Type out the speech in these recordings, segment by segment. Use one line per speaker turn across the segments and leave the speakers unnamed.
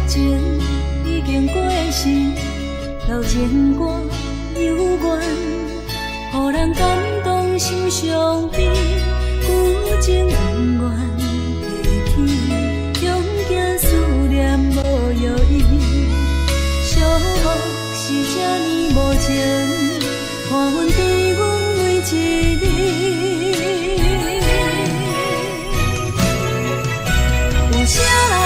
情已经过时，老情歌犹原，予人感动心伤悲，旧情永远提起，用行思念无药医，寂寞是这呢无情，看阮伫阮每一日。有啥人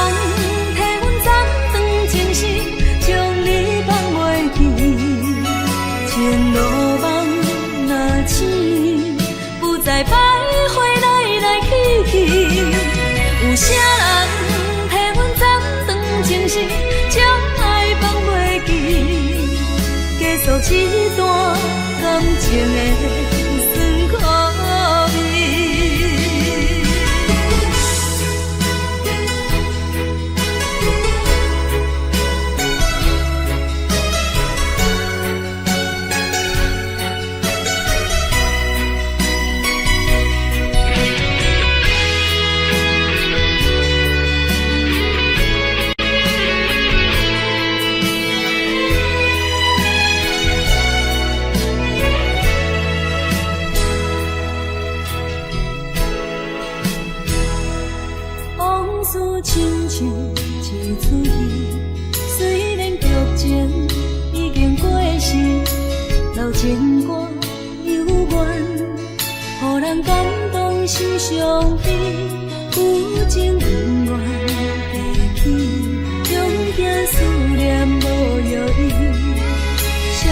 替阮斩断情丝，将你放袂记？前路梦若醒，不再徘徊来来去去。有啥人替阮斩断情丝，将爱放袂记？结束一段感情的酸苦味。往事亲像一出戏，虽然剧情已经过时，老情歌犹原，予人感动心伤悲，旧情永远提起，用行思念无药医，寂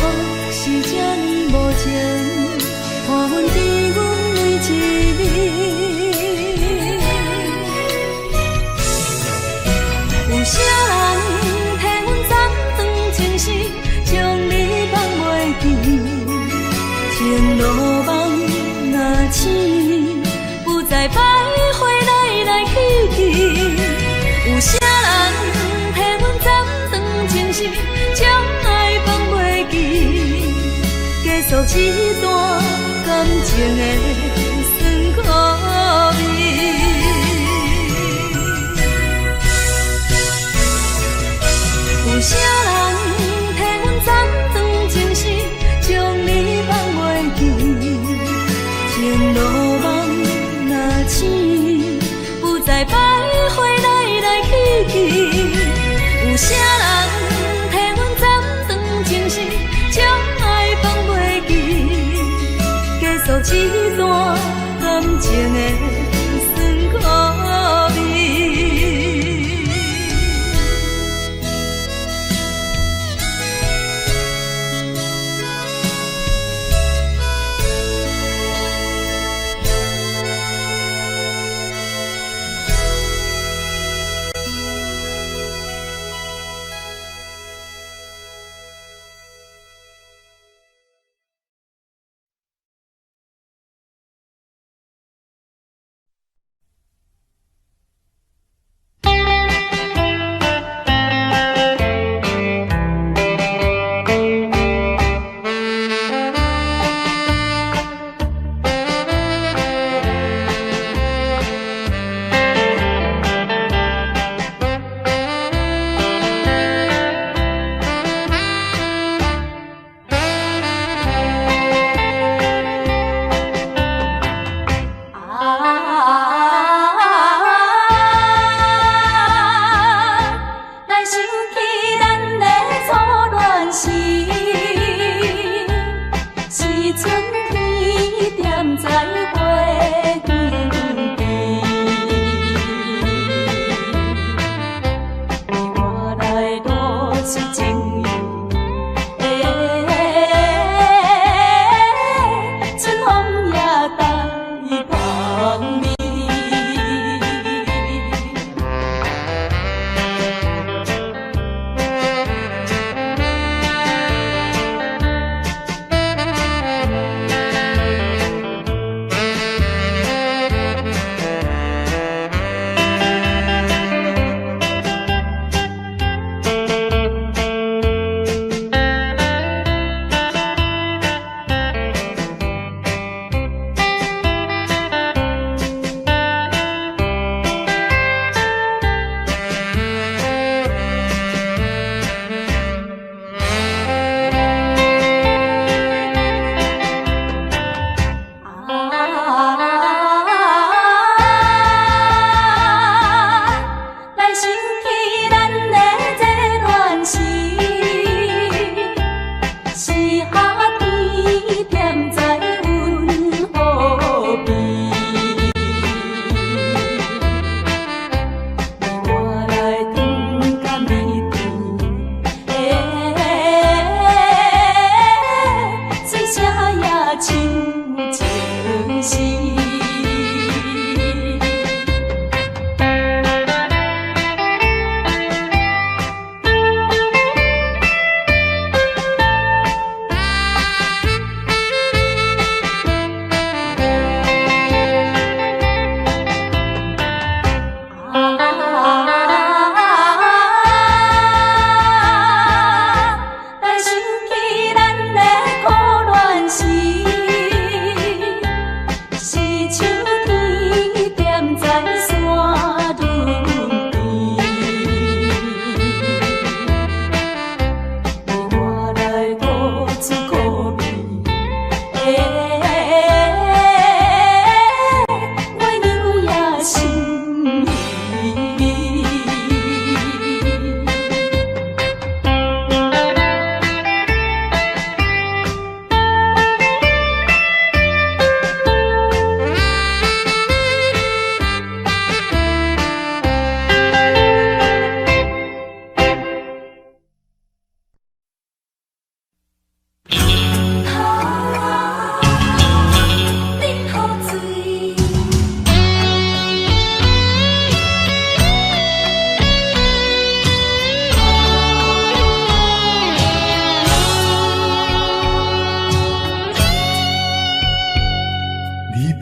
寞是这呢无情，看阮伫阮每一日。有啥人替阮斩断情丝，将你放袂记？前路梦若醒，不再徘徊来来去去。有啥人替阮斩断情丝，将爱放袂记？结束一段感情的酸苦味。有啥人替阮斩断情丝，将你放袂记？前路梦若醒，不再徘徊来来去去。有啥人替阮斩断情丝，将爱放袂记？结束一段感情的。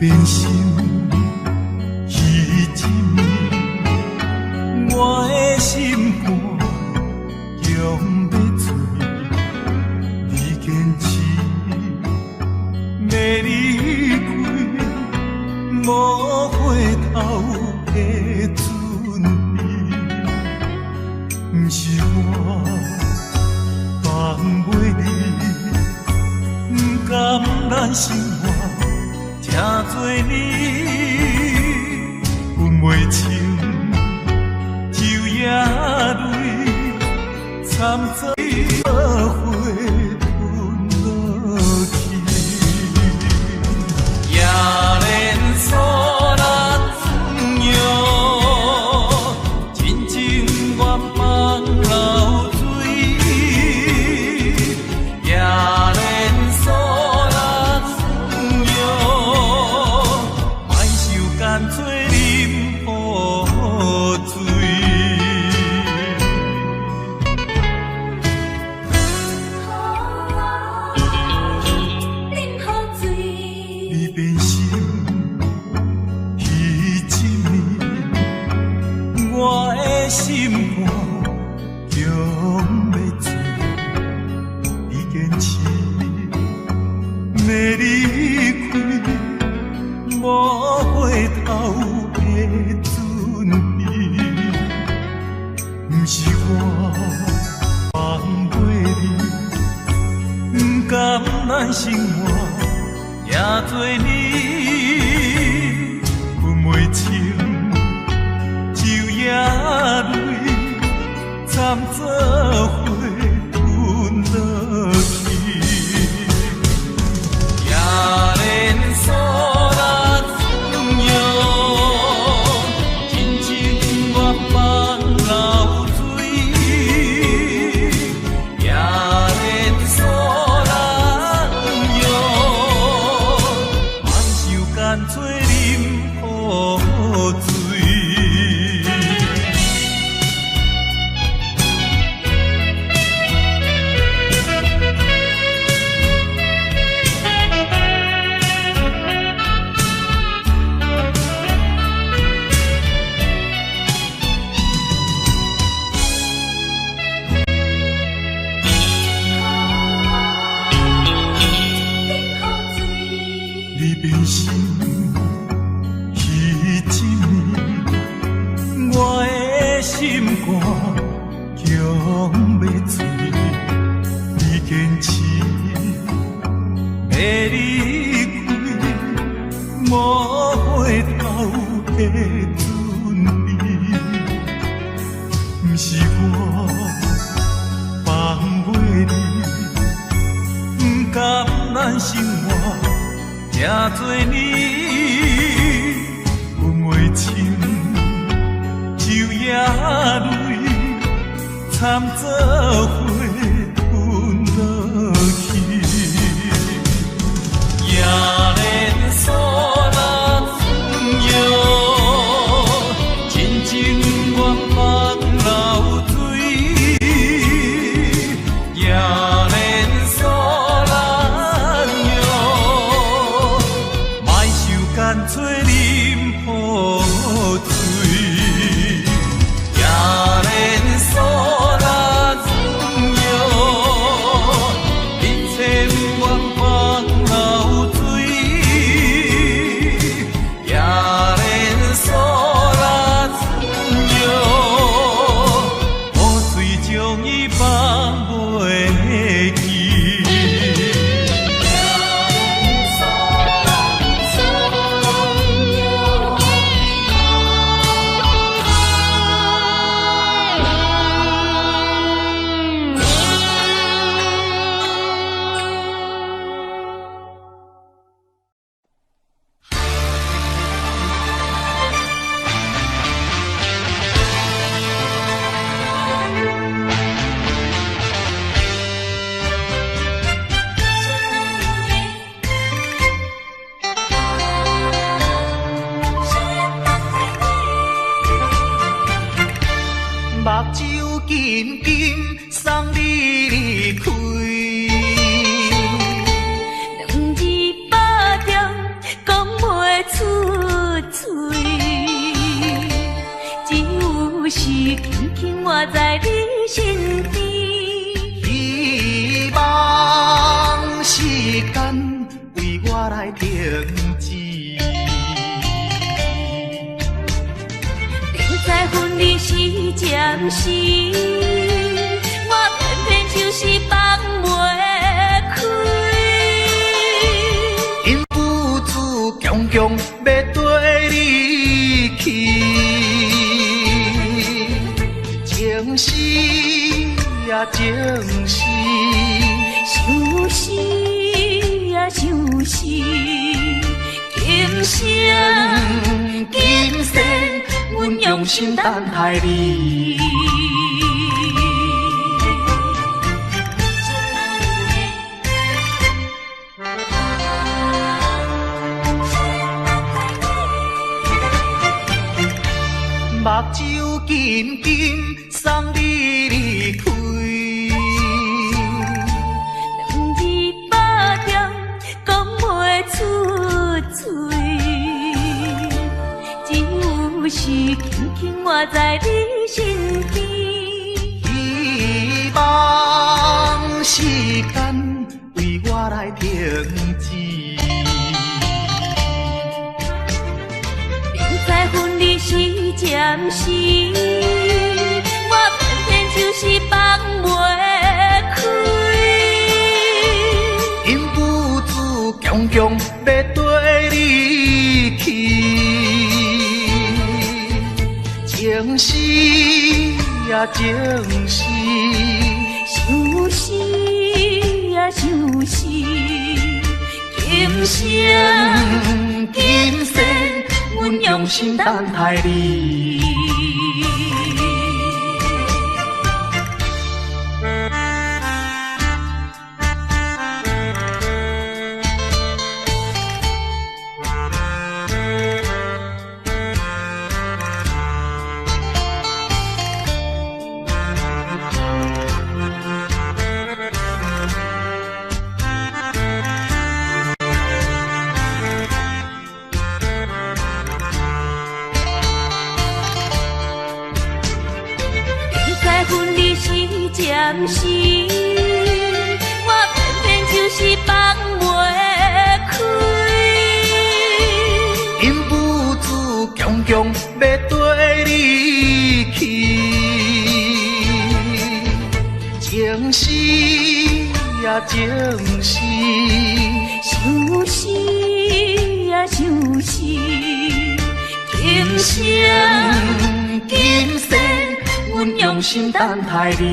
变心彼一暝，我的心肝强要醉，你坚持要离开，无回头的准备，不是我放袂你，不甘咱生活听做你，分袂清昼夜泪，惨做花吞落去，夜连锁难用，真情愿放流水，夜连锁难用，莫受干脆啉雨水。你变心彼一暝，我的心肝强要醉，你坚持要离开，无回头的准备，不是我放袂你，不甘咱生活也做你，分袂清昼夜泪，惨做花吞落去，夜连锁难用，真情愿放流水，夜连锁难用，莫受干脆啉雨水。你变心彼一暝，我的心肝强要醉，你坚持要离开，无回头的准备，不是我放袂你，不甘咱生活听做你，分袂清昼夜泪，惨做花吞落去，夜连锁难用，真情愿放流水，夜连锁难用，莫受干脆啉雨水，夜连锁难用，你千万放流水，停止。
定在分离时暂时，我偏偏就是放袂开。
因父子强强要跟你去，情丝呀情丝，
想死呀想死，今生今世，阮用心等待你。
目睭紧紧送你离开，
两字百点讲袂出嘴，只有是轻轻活在你身边。
希望时间为我来停止。
在分离时暂时，我偏偏就是放袂开。
因父子强强要跟你去，情丝呀情丝，
想死呀想死，今生今世，阮用心等待你。分离时暂时，我偏偏就是放袂开。
因父子强强要跟你去，情丝呀情丝，
想死呀想死，今生今世，阮用心等待你。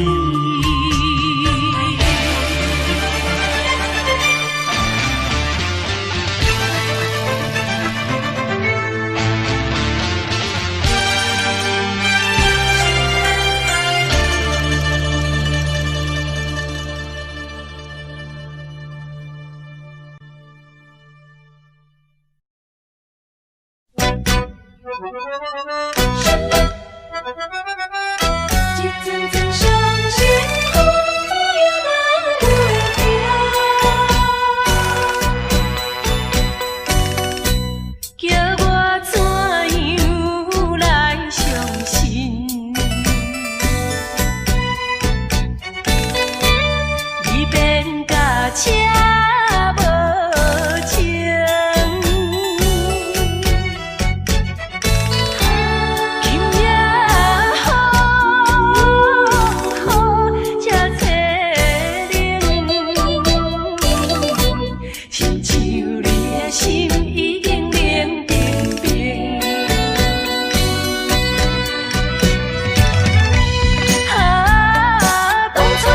一阵阵伤心风又来袂停，叫我怎样来相信？你变甲车无情。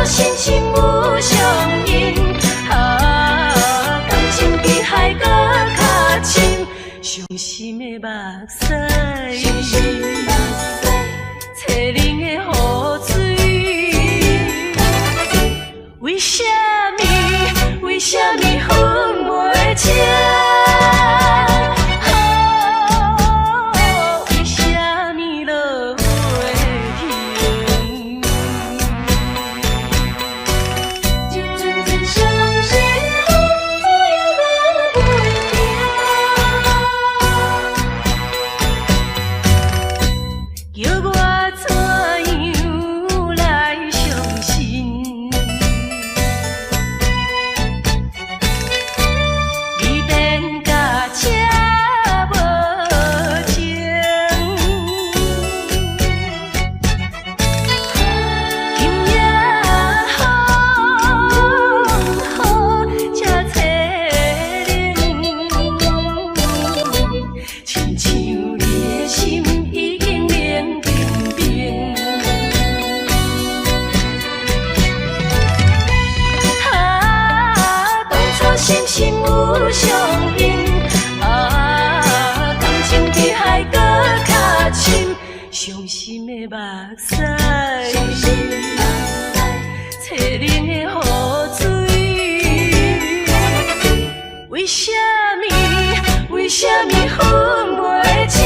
心情有相应，感情比海搁较深，伤心的目屎，淬冷的雨水，为什么分袂清？心心有相印，感情比海搁较深，伤心的目屎，淬冷的雨水，为什么？为什么分袂清？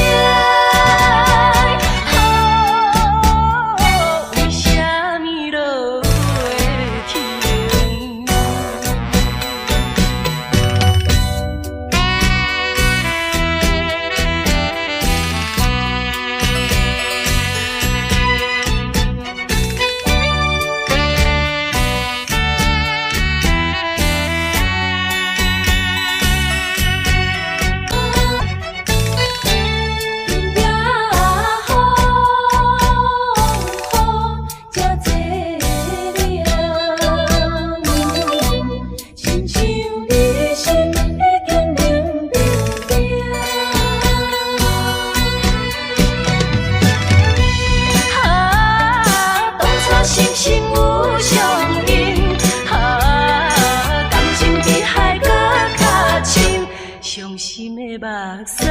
伤心的目屎，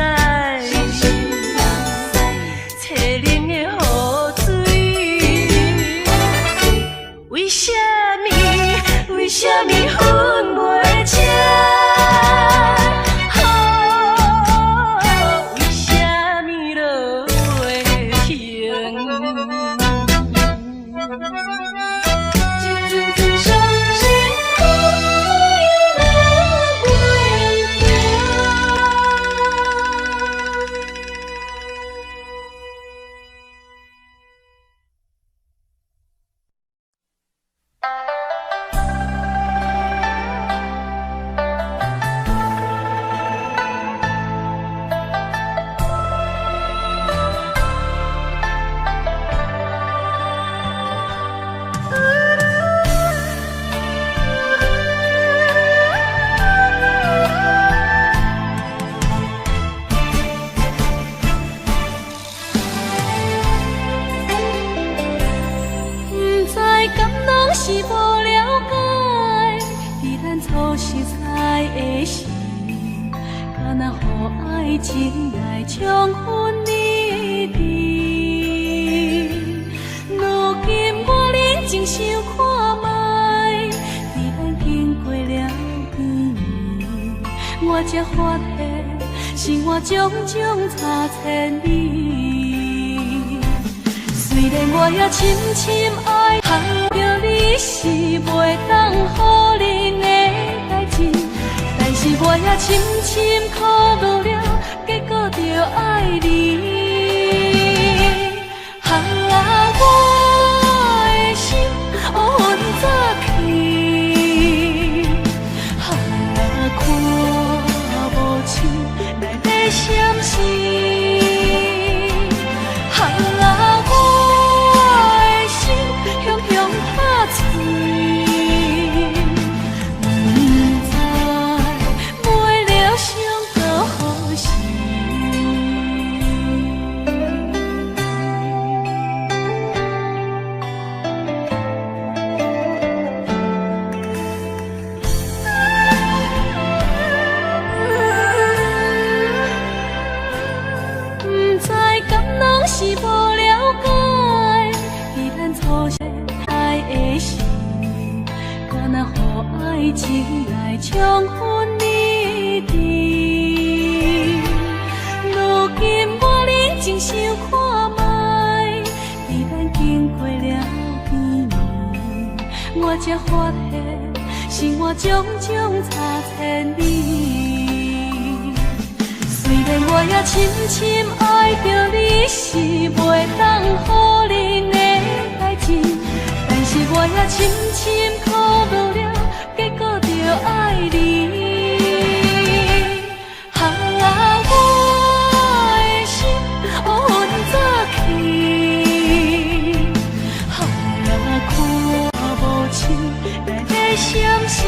淬冷的雨水，为什么？为什么分袂清？为什么落袂停？是无了解，伫咱初识爱的时，敢若予爱情来冲昏你智。如今我认真想看卖，伫咱经过了几年，我才发现生活种种差千里。虽然我也深深爱，着你是袂当予人的代志，但是我也深深苦恼了，结果着爱你。我的心乌云早起，看无清来咧闪烁。是无了解，伫咱初识爱的时，敢若予爱情来冲昏你智。如今我认真想看卖，伫咱经过了几年，我才发现生活种种差千里。虽然我也深深爱着你是袂当予人的代志，但是我也深深苦恼了，结果着爱你。我的心乌云早起，看无清来咧闪烁。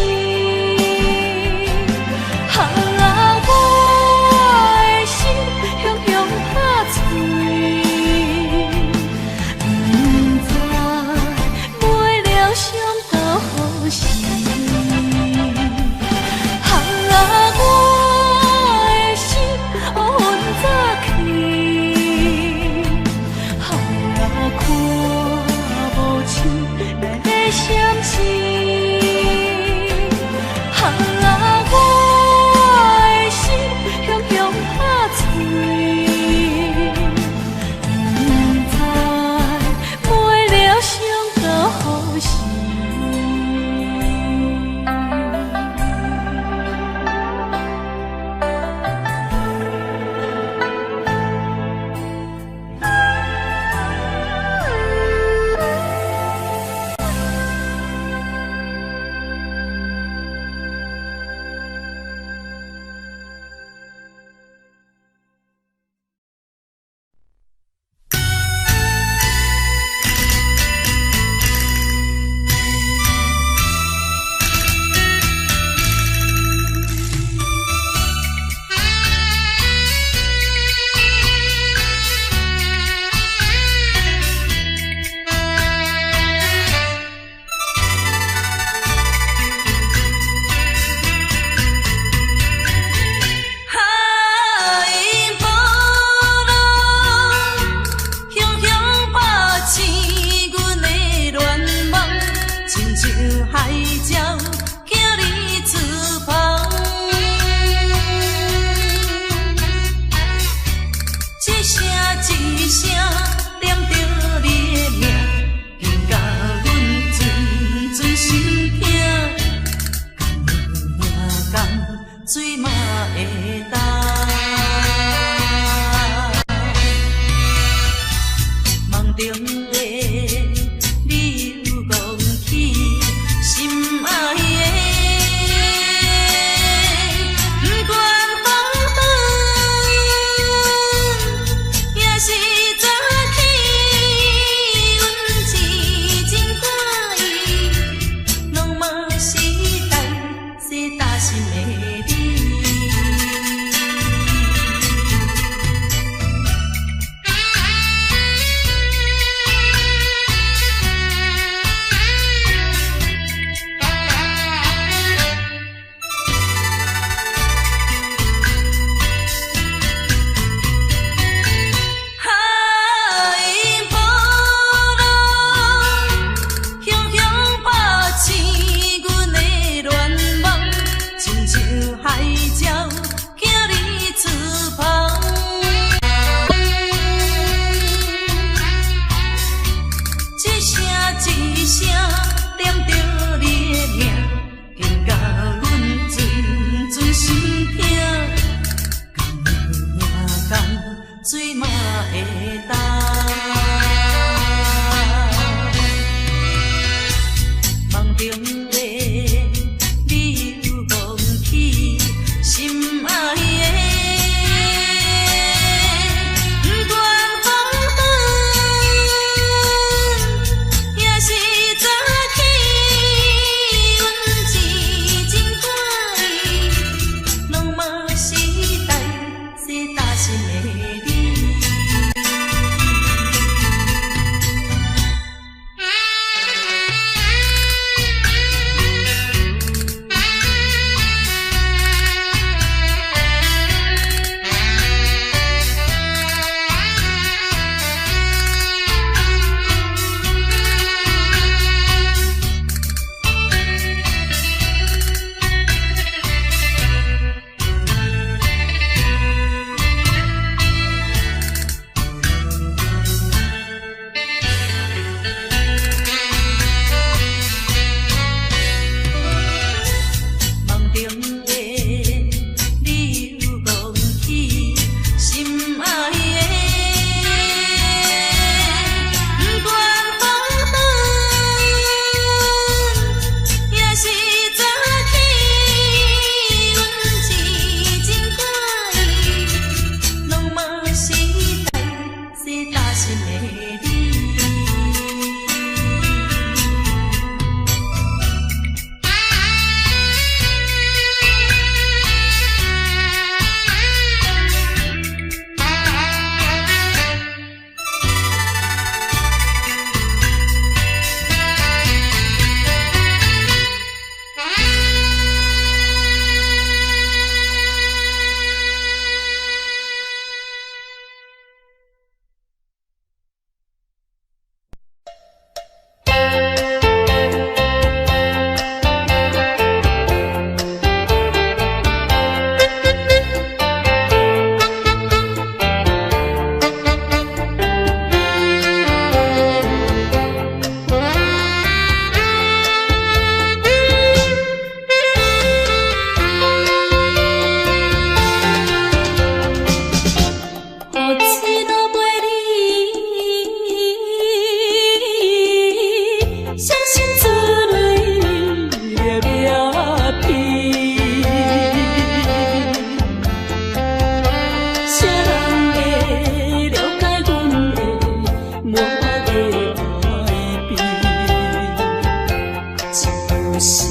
是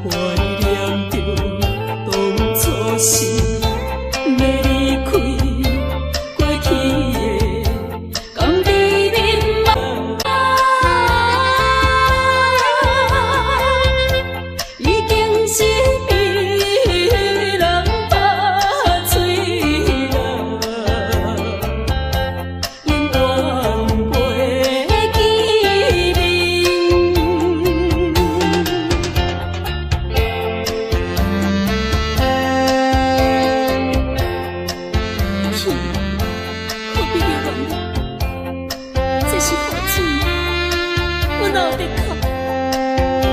怀念着当初是要离开过去的甘甜蜜梦，已经是被人拍碎了，永远袂记面。何必要原谅？这是雨水，我哪有得哭？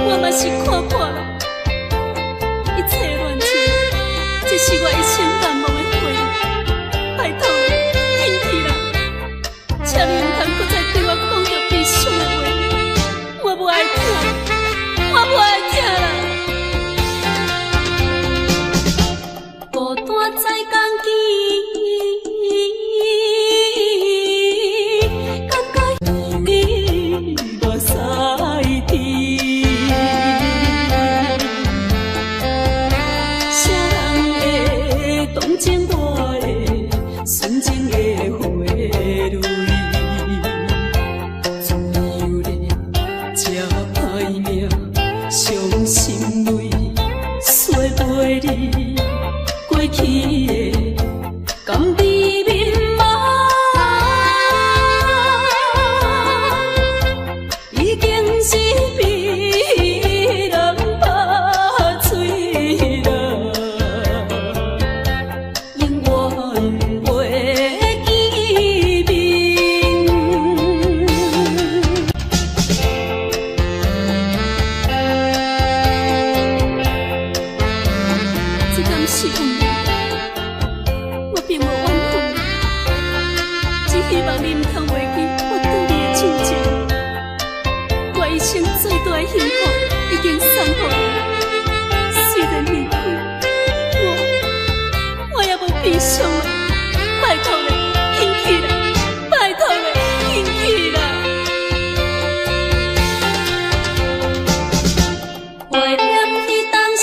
我嘛是看破了，一切乱情，这是我一生难忘的回忆。拜托你，忍去啦，请你唔通搁再对我讲着悲伤的话，我不爱听，我不爱听啦。孤单在港机。动情我的纯情的花蕊，自由的这歹命，伤心泪洗袂离过去的甘甜蜜梦，已经是被人拍碎了。是运命，我并无怨恨，只希望你唔通忘记我对你的真情。我一生最大的幸福已经送予你，虽然离开，我也无悲伤了。拜托你，忍去啦！拜托你，忍去啦！怀念起当时。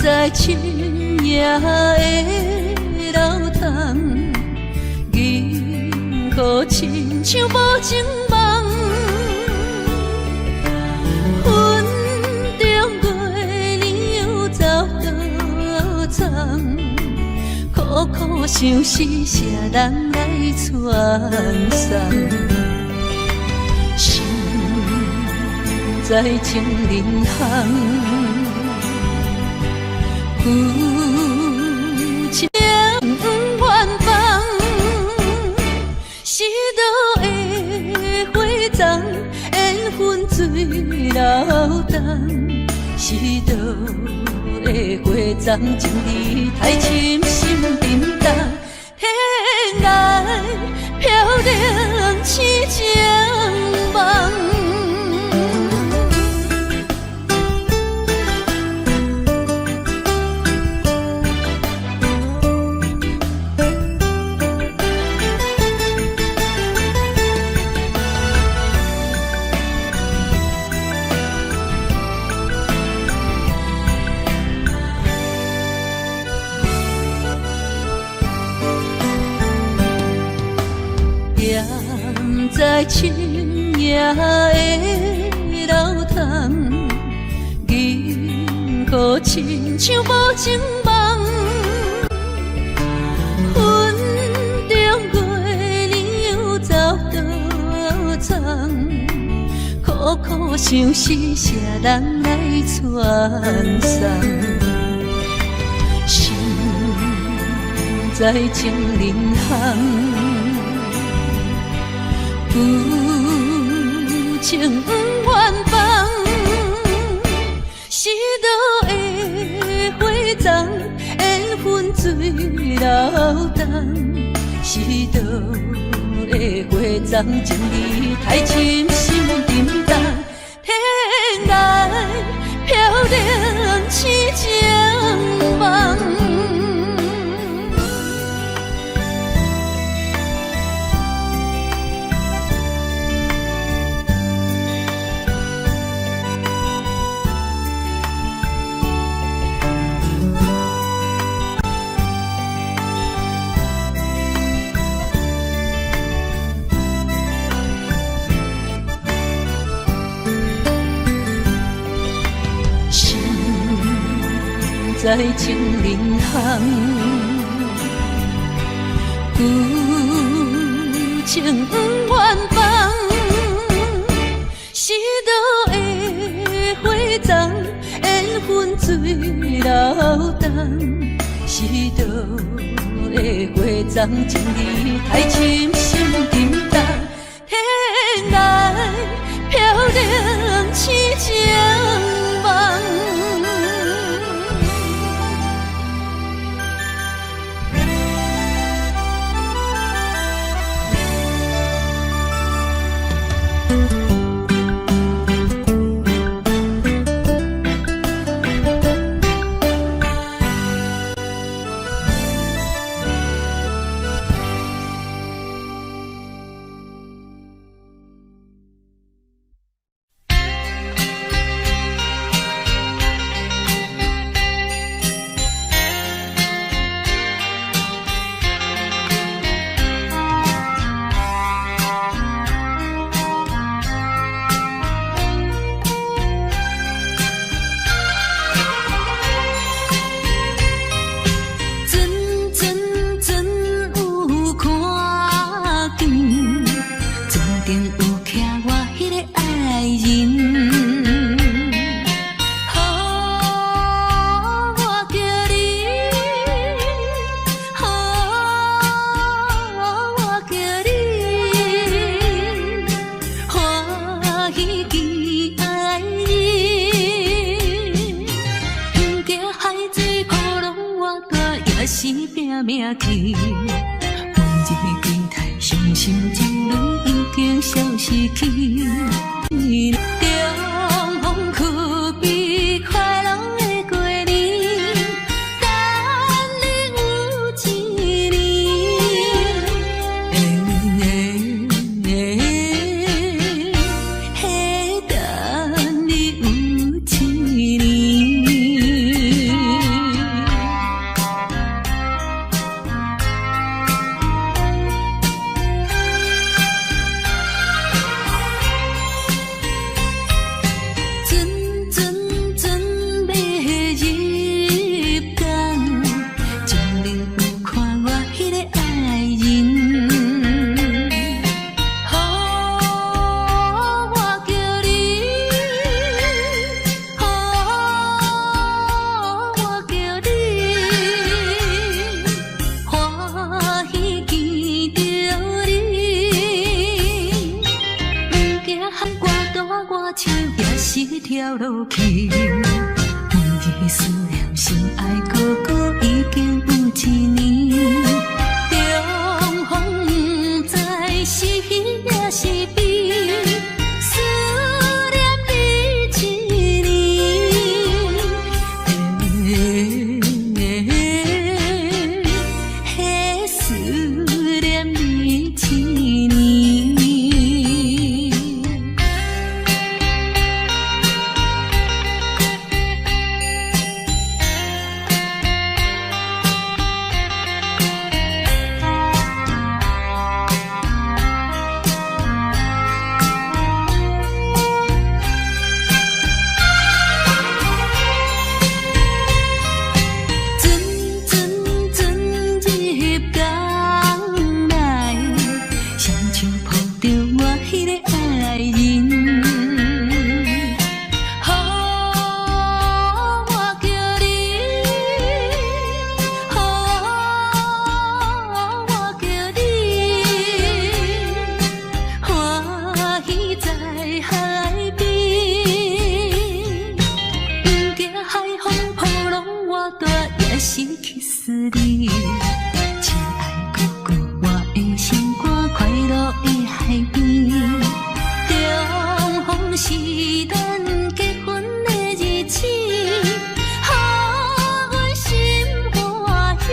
在深夜的楼堂，银河亲像无情梦，云中月亮又走倒藏，苦苦相思谁人来传送？心在情人行，有情远方，是倒的花丛，缘分水流动，是倒的花丛，情义太深，心沉重，天涯飘零痴情梦。在深夜的楼堂，银河亲像无情梦，云中月亮又走倒藏，苦苦相思谁人来传送？心在情人行。有情远方，是倒的花丛，缘分水流动，是倒的花丛，情义太深，心沉重，天涯飘零痴情梦。在情人行，有情远方，是倒的花丛，缘分水流动，是倒的花丛，情义太深，心沉重，天涯飘零痴情梦。命去，往日的期待，伤心情泪已经消失去。重逢可比快乐的过年，等你有一年，等你有一年。手也是跳落去。每日思念心爱哥哥已经有一年，重逢不知是喜也是悲，思念你一年，嘿，思念你一年。失去思你，亲爱哥哥，我的心肝快乐的海边，重逢是咱结婚的日子，予阮心欢喜，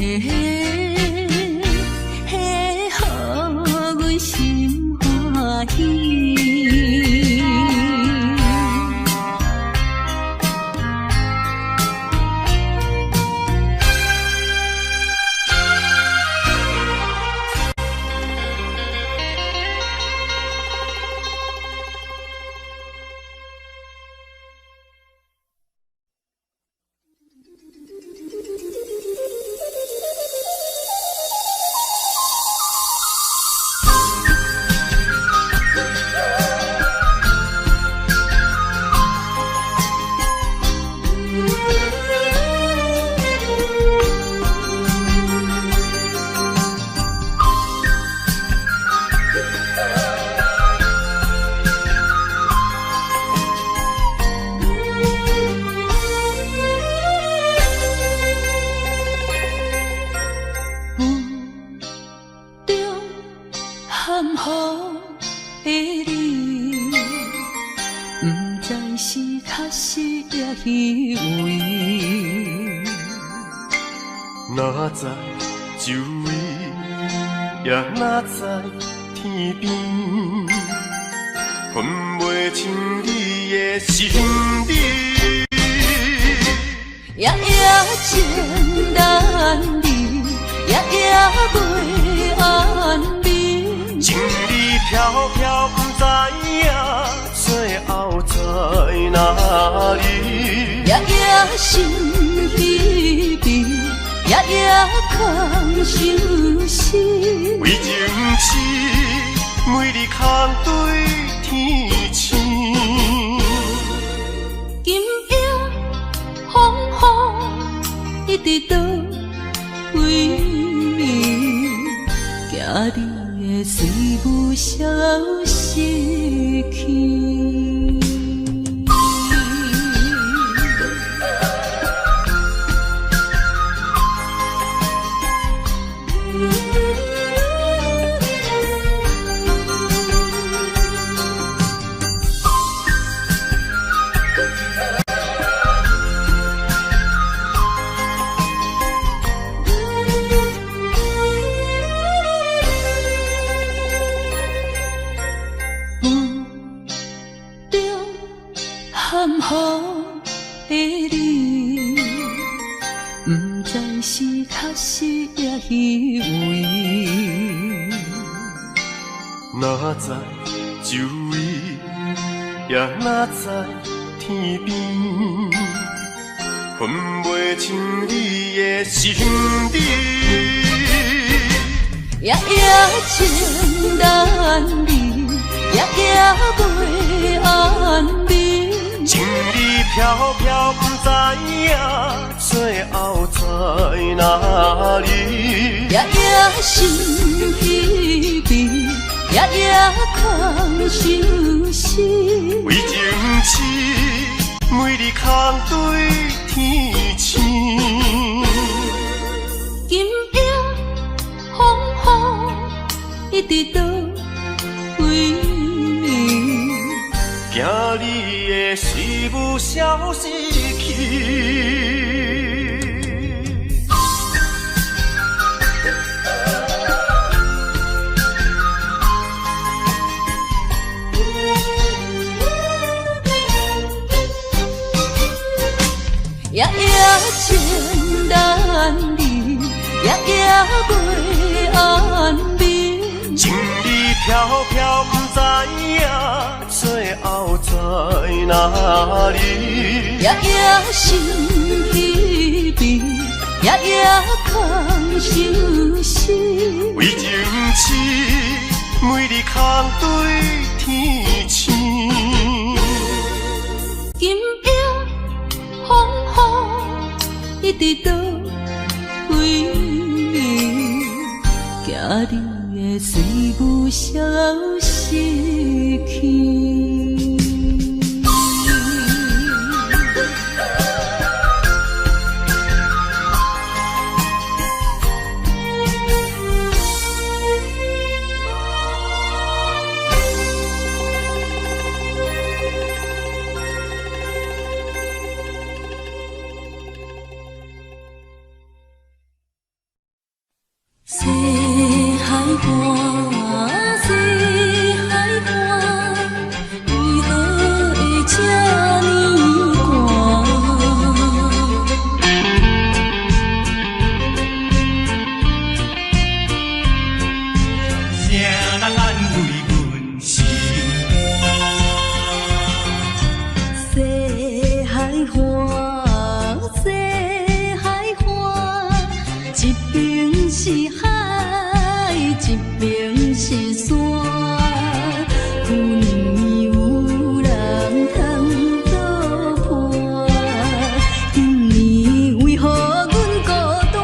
予阮心欢喜。含糊的你，不知是确实也虚伪。
哪知周围，也哪知天边，分袂清你的心理。
夜夜情难离，夜夜袂安眠。
情理飘飘，不知影最后在哪里。
夜夜心悲悲，夜夜空相思。
为情痴，每日空对天星。
今夜风雨一直倒位，行你的随无消息去。含糊的你，不知是确实也虚伪。
哪知周围，也哪知天边，分袂清你的心理。
夜夜情难离，夜夜袂安眠。
情理飘飘，不知影最后在哪里。
夜夜心悲悲，夜夜空相思。
为情痴，每日空对天星。
今夜风雨一直到为暝，
惊你的随舞消失去。
夜夜情难离，夜夜袂安眠。
情意飘飘，不知影最后在哪里。
夜夜心稀微，夜夜空相思。
为情痴，每日空对天星。
今夜风雨一直到为暝，惊你的随舞消失去。西海岸，西海岸，为何会这呢寒？
谁人安慰阮心肝？
西海岸，西海岸，一边是海，一边是山。旧年有人通作伴，今年为何阮孤单？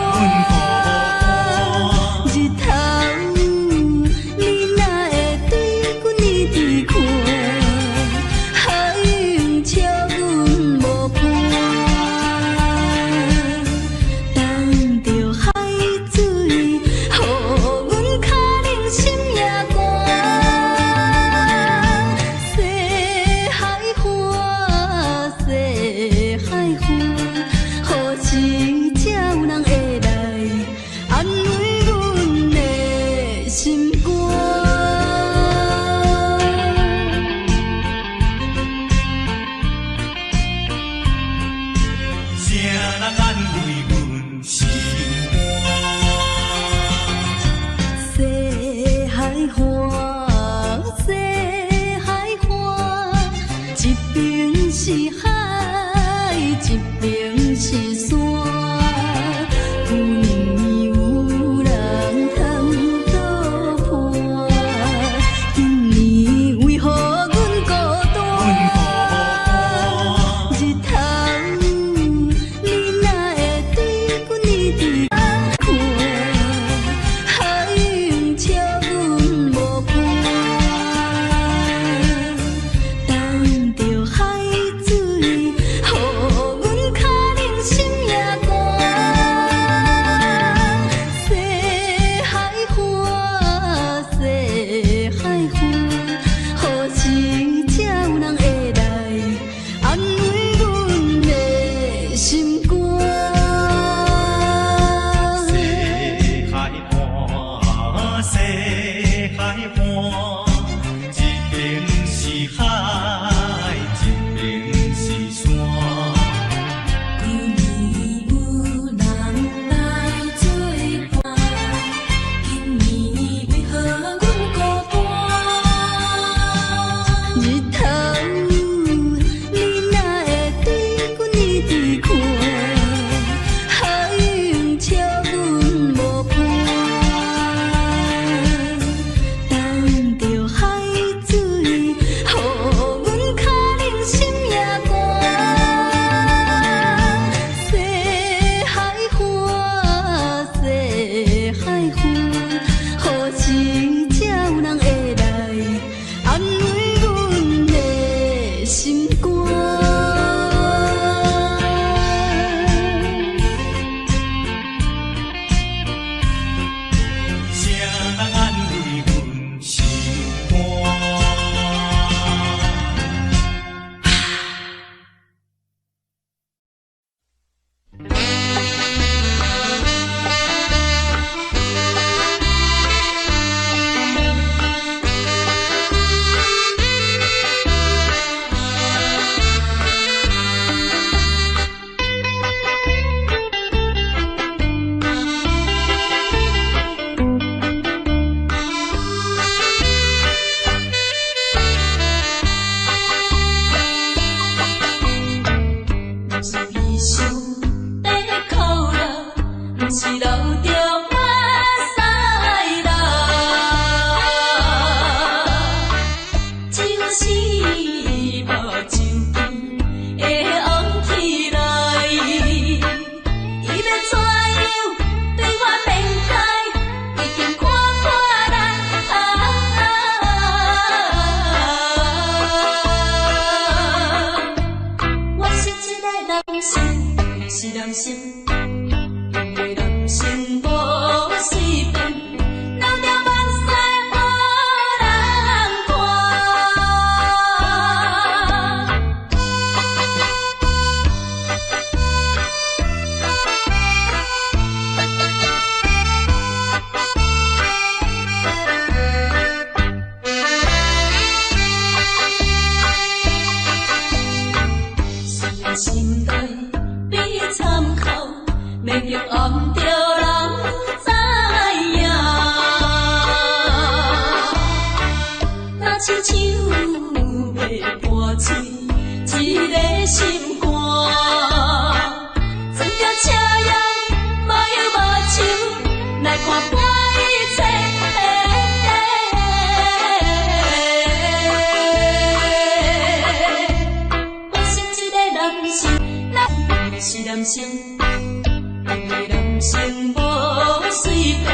日头你哪会对阮一直看？海涌笑阮无伴，等着海水，予阮脚冷心也寒。亲像要破碎一个心肝，装着车样目睭目睭来看破一切。我是一个男生，咱是男生，因为男生无随便。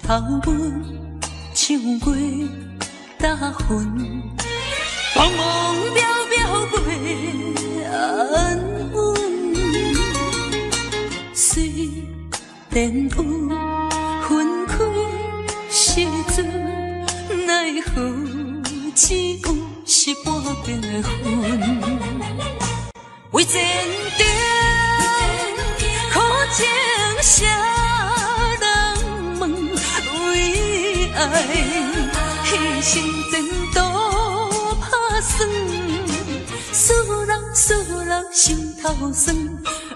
头文唱过大云，茫茫渺渺袂安稳。虽然有分开时阵，奈何只有是半边的云。为前程苦情谁人问？为爱牺牲前途打算，使人心头酸。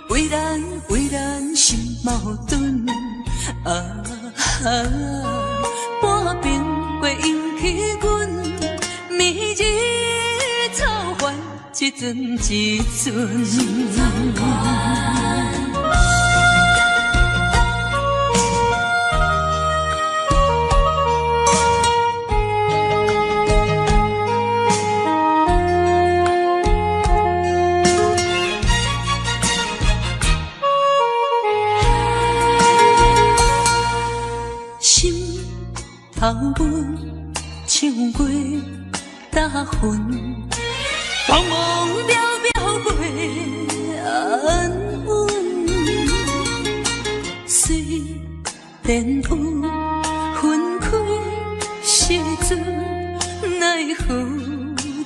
为咱心矛盾半边过引起阮明日草原一阵一阵。头文唱过大云，茫茫渺渺袂安稳。虽然有分开时阵，奈何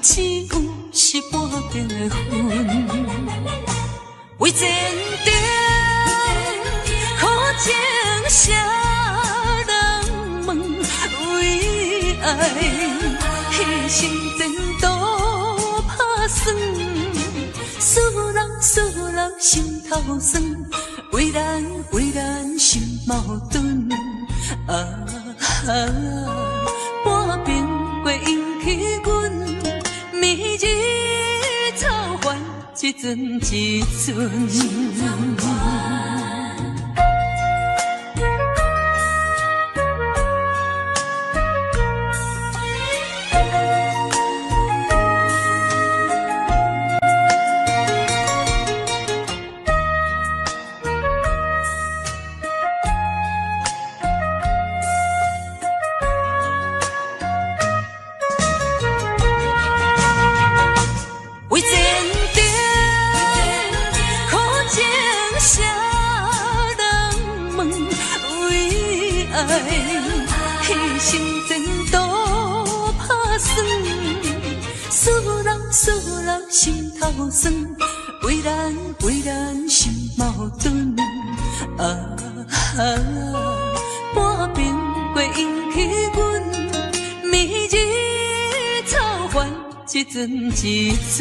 只有是半边的云。为前程苦情谁？爱牺牲前途打算，使人心头酸。为咱心矛盾半边过引起阮明日草原一阵一阵。彼心前多打算，思人心头酸，为咱心矛盾。半边过引起阮明日草原一阵一阵。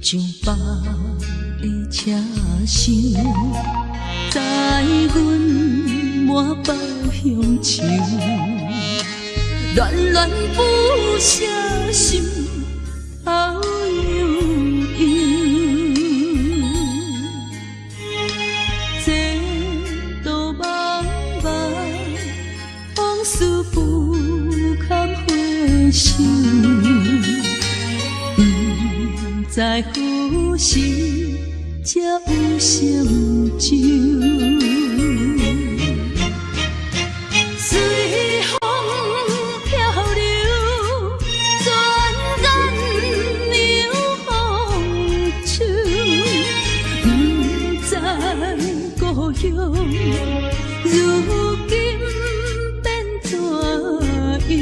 上北的车厢，载阮满北乡愁，恋恋不舍心头悠悠，这道茫茫往事不堪回首。在何时才有成就？随风漂流，转眼流风手。不知故乡，如今变怎样？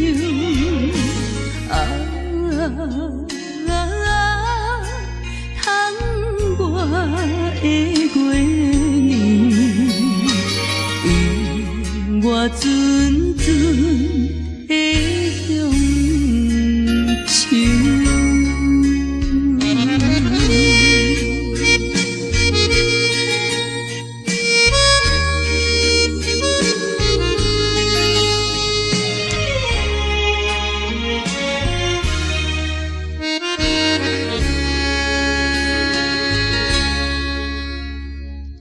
我的月年，因我阵阵的乡愁。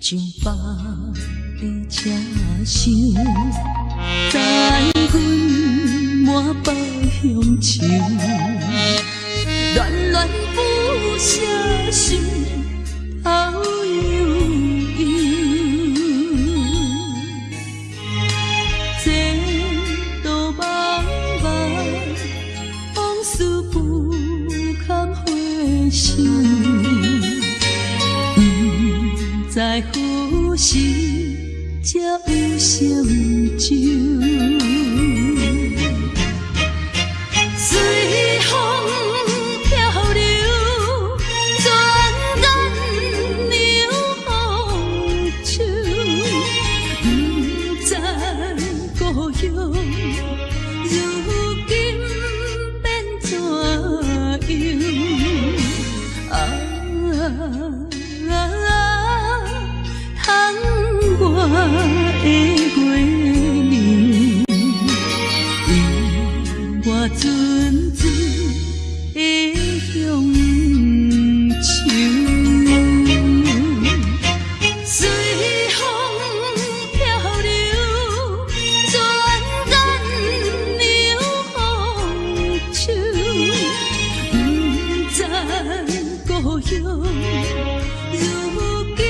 上北的车厢，载阮满北乡愁，恋恋不舍心头悠悠。这道茫茫往事不堪回首。在何时才有成就？随风漂流，转眼流风手。不知故乡，如今变怎样？我的月年，因我阵阵的乡愁。随风漂流，转眼流风手。不知故乡，如今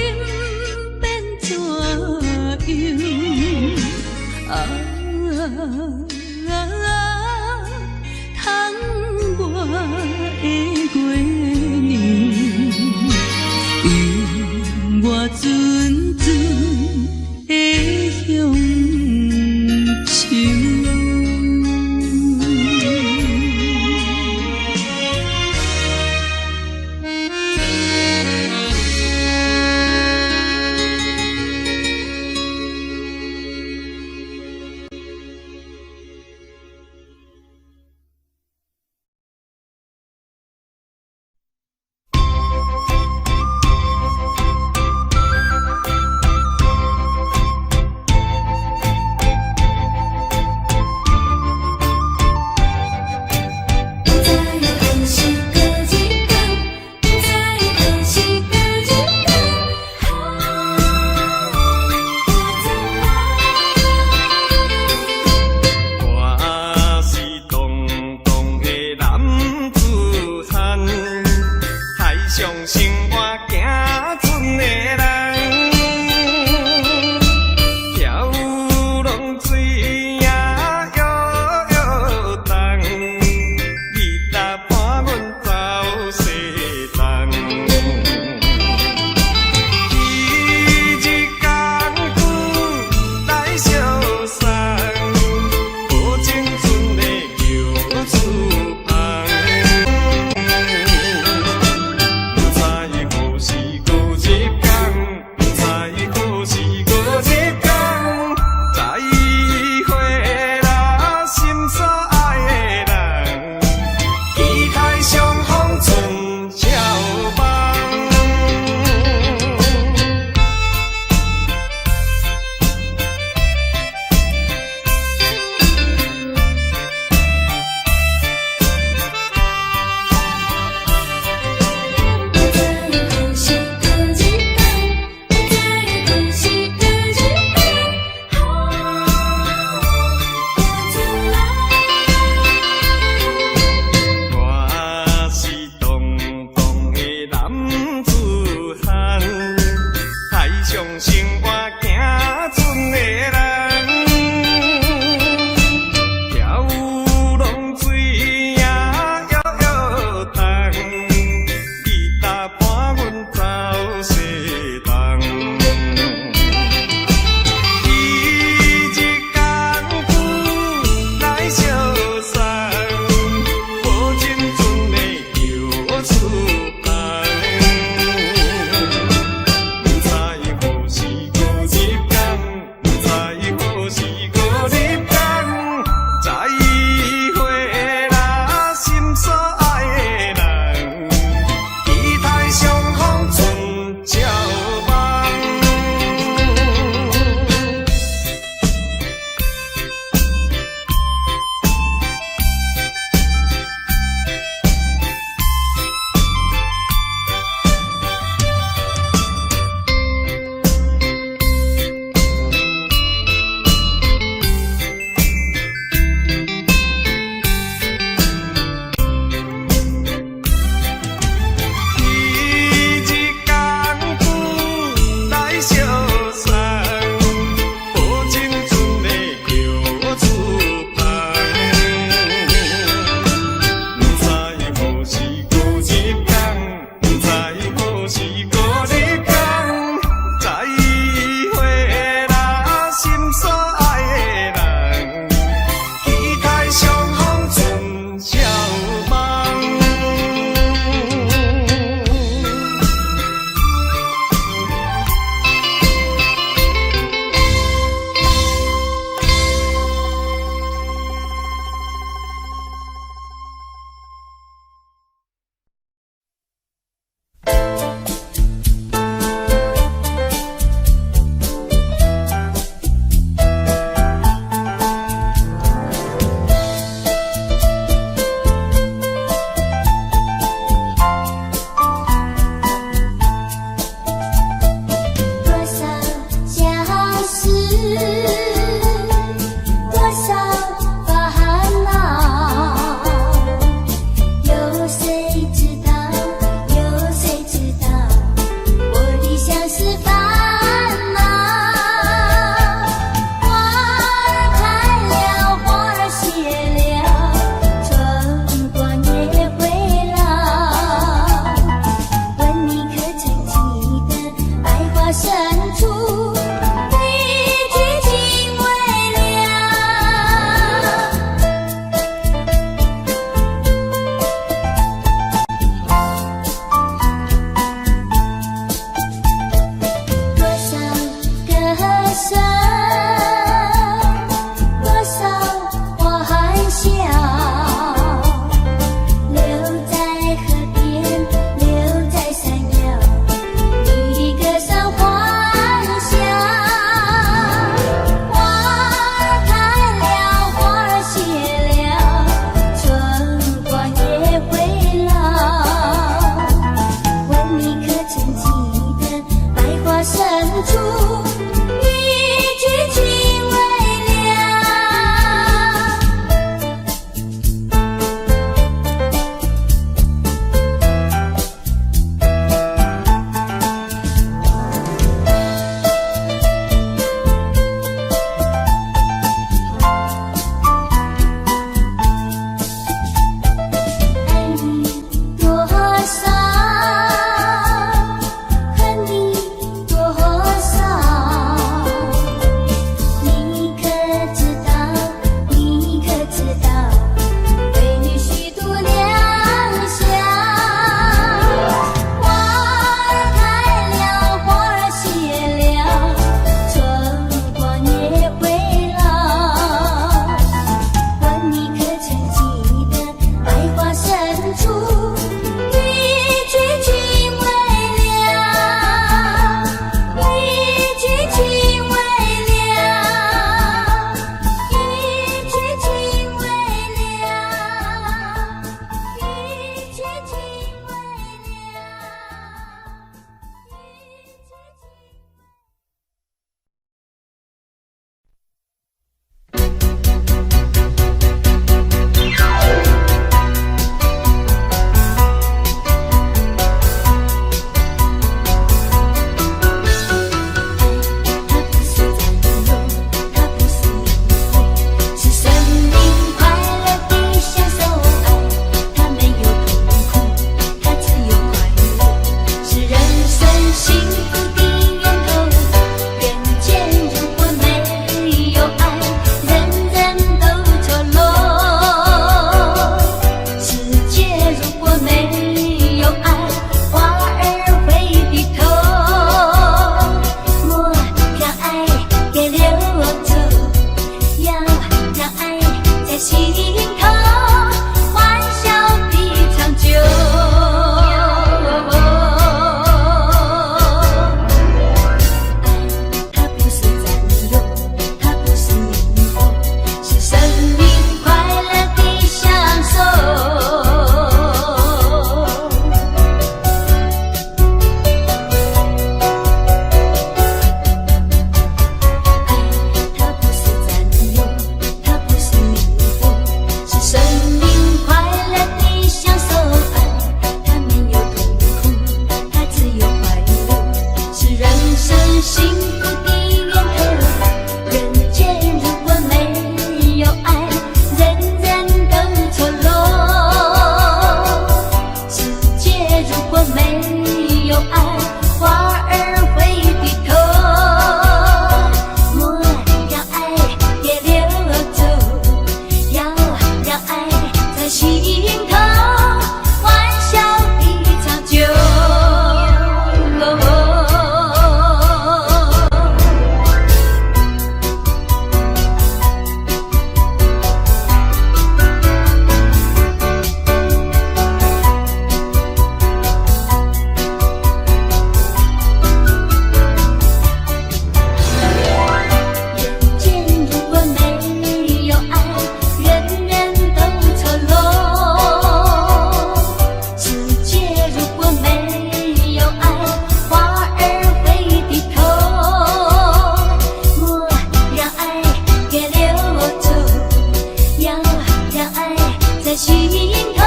心头，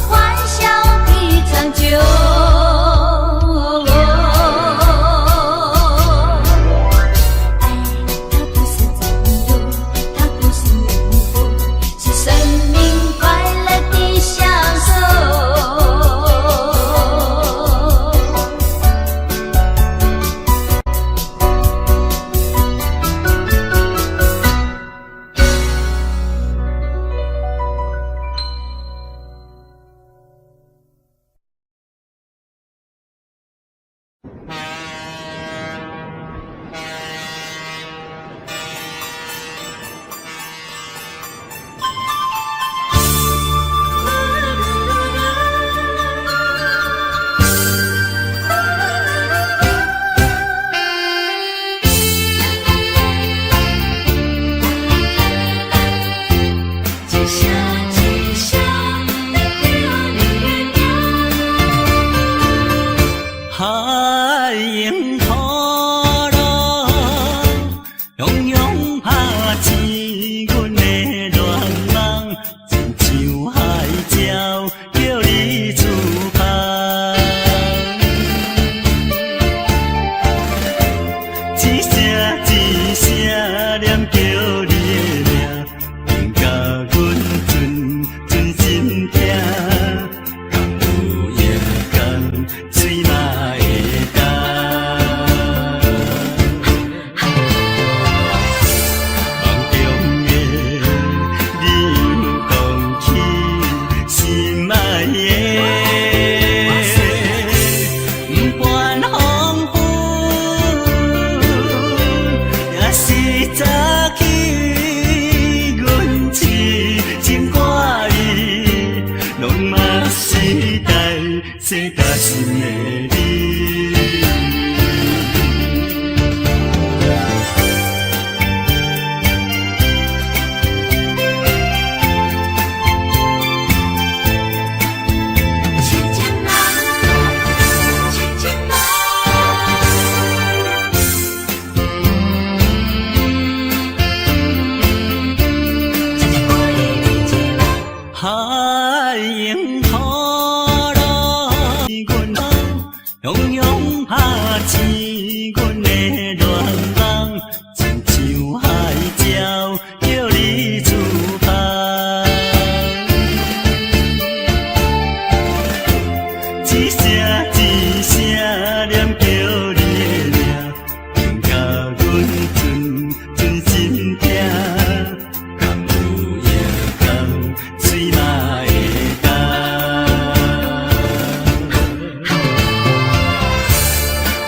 欢笑比长久。爱，它不是占有，它不是诱惑，是生命快乐的享受。
海迎波浪，汹涌拍起阮的愿望，亲像海鸟叫你自芳。一声一声念叫你的名，令甲阮存心痛。敢有夜间水嘛会干？梦中的你有讲起心爱的，不管风雨，也是早起阮痴情挂意，拢嘛是代世大心的你。
亲亲啦，亲亲啦。
海迎波浪，阮汹涌拍起阮的愿望，亲像海鸟叫你自芳。一声一声念叫你的名，令甲阮存心痛。敢有夜间水嘛会干？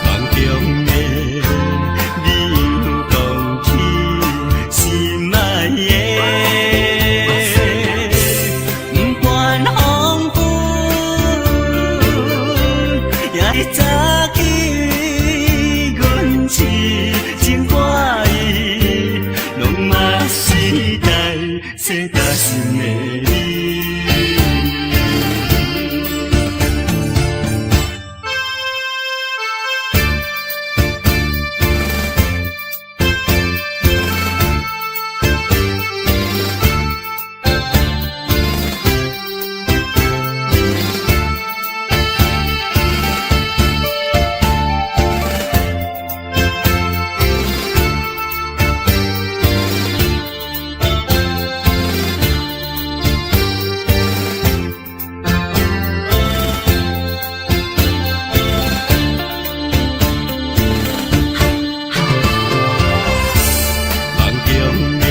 梦中的你有讲起心爱的，不管风雨，也是早起阮痴情挂意，拢嘛是代世大心的你。梦中的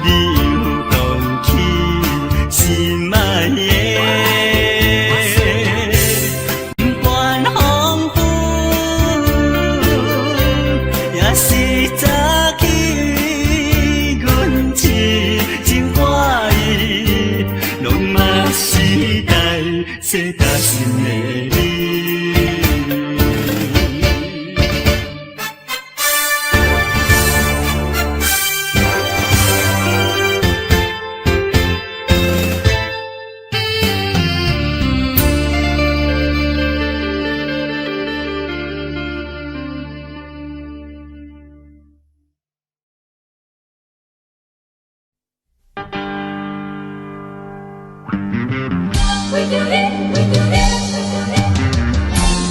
你有讲起心爱的，不管风雨，也是早起阮痴情挂意，拢嘛是代世大心的你。
为着你，为着你，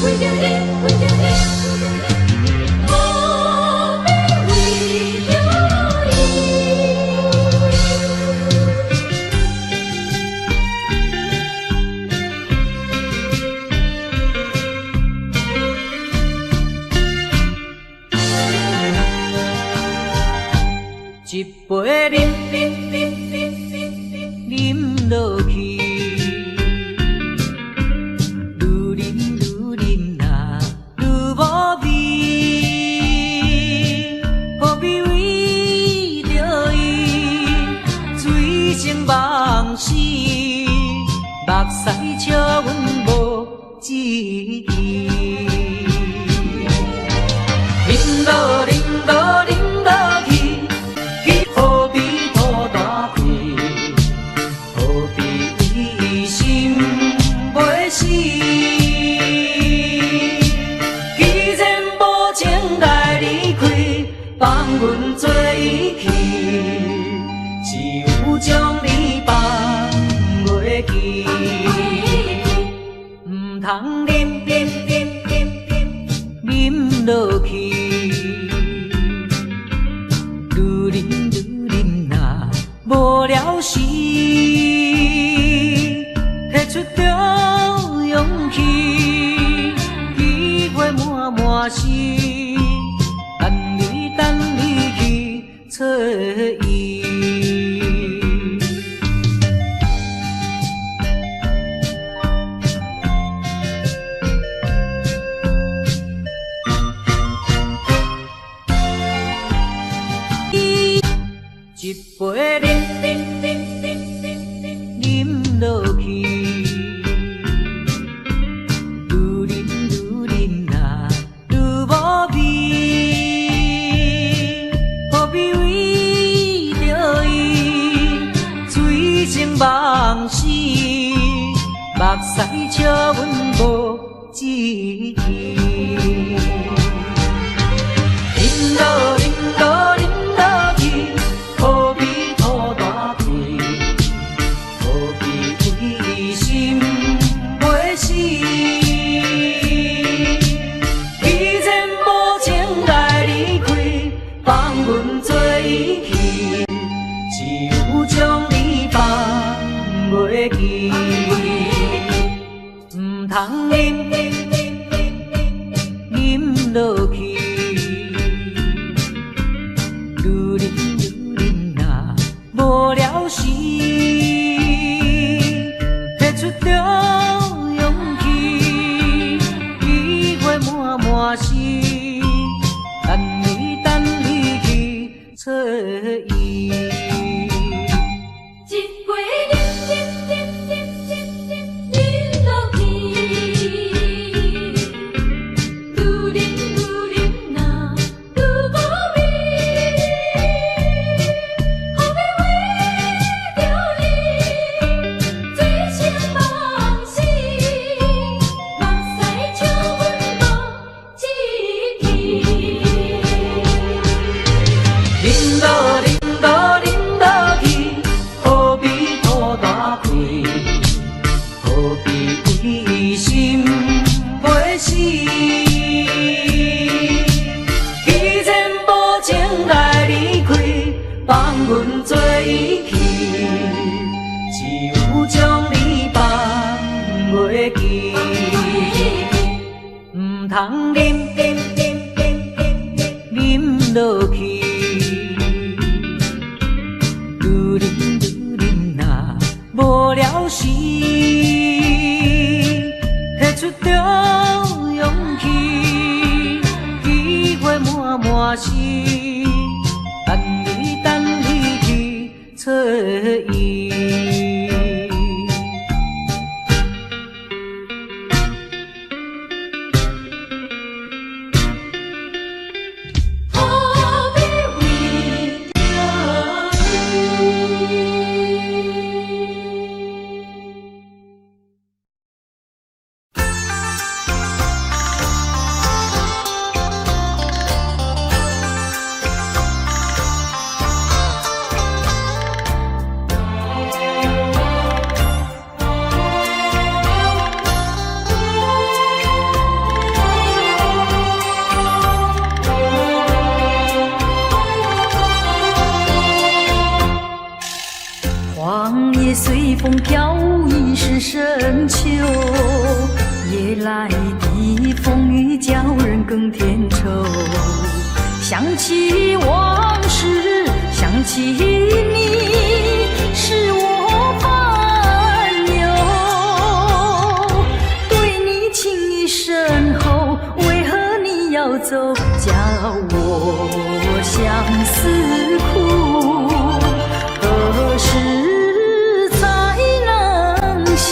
为着你，为着你，何必为着伊？一杯饮落去，愈饮呐愈无味，何必为着伊醉生梦死？目屎笑阮无志气，饮落饮落饮落去。何必拖大气？何必为心袂死？既然无情该离开，放阮做伊去，只有将你放袂记。唔通饮落去。无聊时，摕出着勇气，机会满是，等你去找伊。一杯饮落去，愈饮呐愈无味，何必为着伊醉生梦死？目屎笑阮无志气，饮落饮落饮落去。何必拖大气？何必为心袂死？既然无情该离开，放阮做伊去，只有将你放袂记。唔通饮落去，愈饮。无聊时，摕出着勇气，机会满是，等你去找伊。一杯饮落去，愈饮呐愈无味。饮落去，何必拖大气？何必为心袂死？既然无情该离开，放阮做伊去，只有将你放袂记。唔通饮落去。无聊时，摕出着勇气，机会满是，等你去找伊。也随风飘舞，已是深秋。夜来的风雨叫人更添愁。想起往事，想起你，使我烦忧。对你情意深厚，为何你要走？叫我相思苦，何时才能休？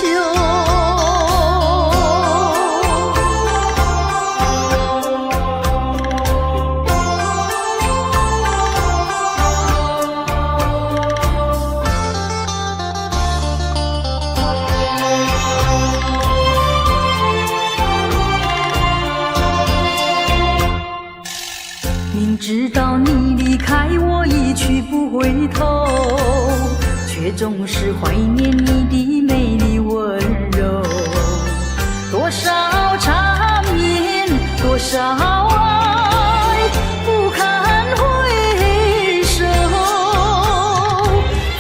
明知道你离开我一去不回头，却总是怀念你的美丽温柔。多少缠绵，多少爱，不堪回首。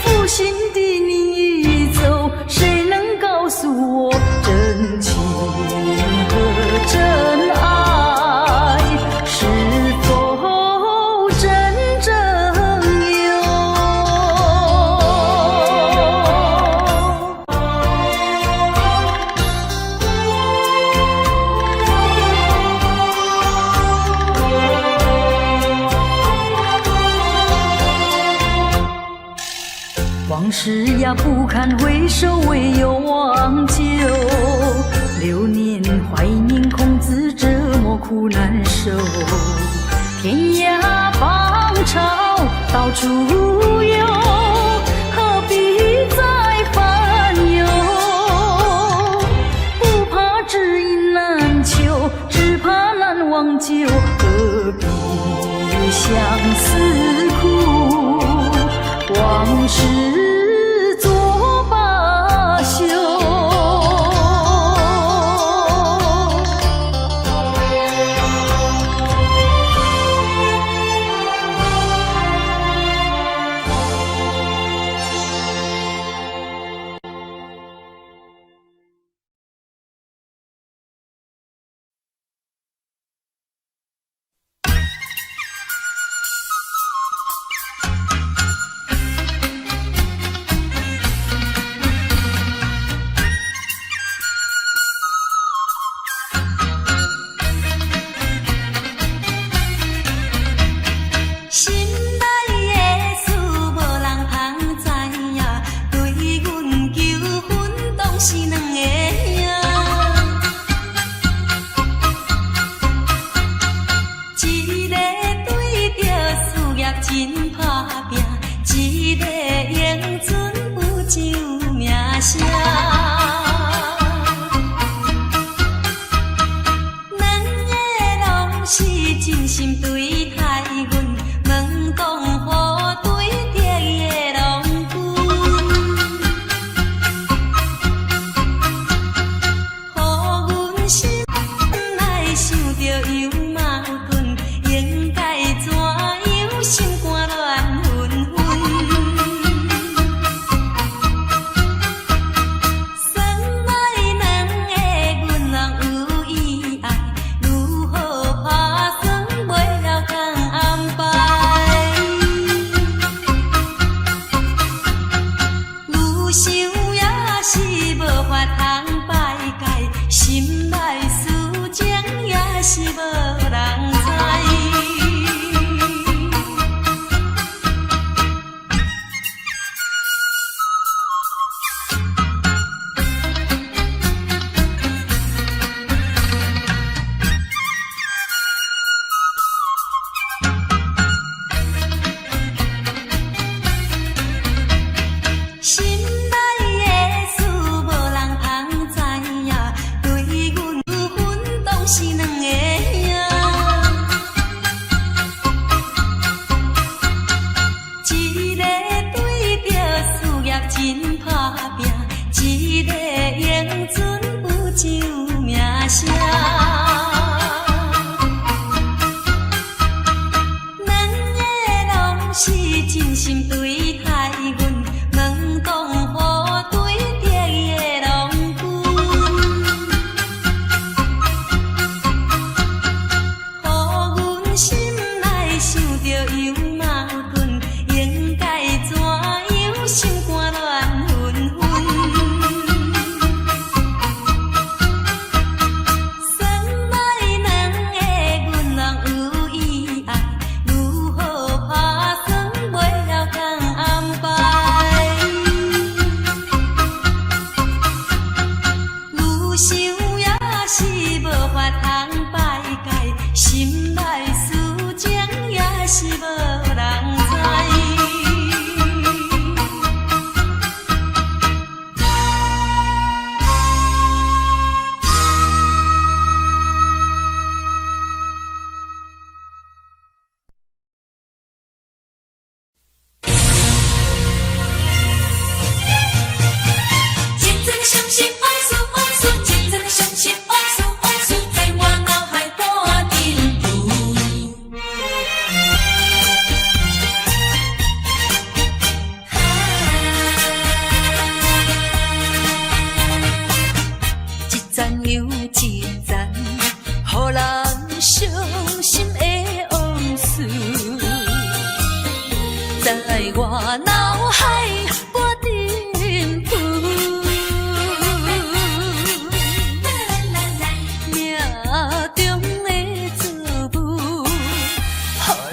负心的你已走，谁能告诉我真情和真爱是否真正有？往事呀不堪回首，唯有忘旧。流年怀念，空自折磨苦难受。天涯芳草到处有，何必再烦忧？不怕知音难求，只怕难忘旧。何必相思苦？往事作罢休。真打拼，一个永存不就名声。两个拢是真心对待阮，问讲好对敌的郎君，予阮心内想着有矛盾，应该怎样心肝乱纷纷？算来两个阮人有意爱，如何打算袂了通安排？愈想也是无法通排解，心内思情也是无人知。心内又一站，予人伤心的往事，在我脑海不停浮。命中的作物，予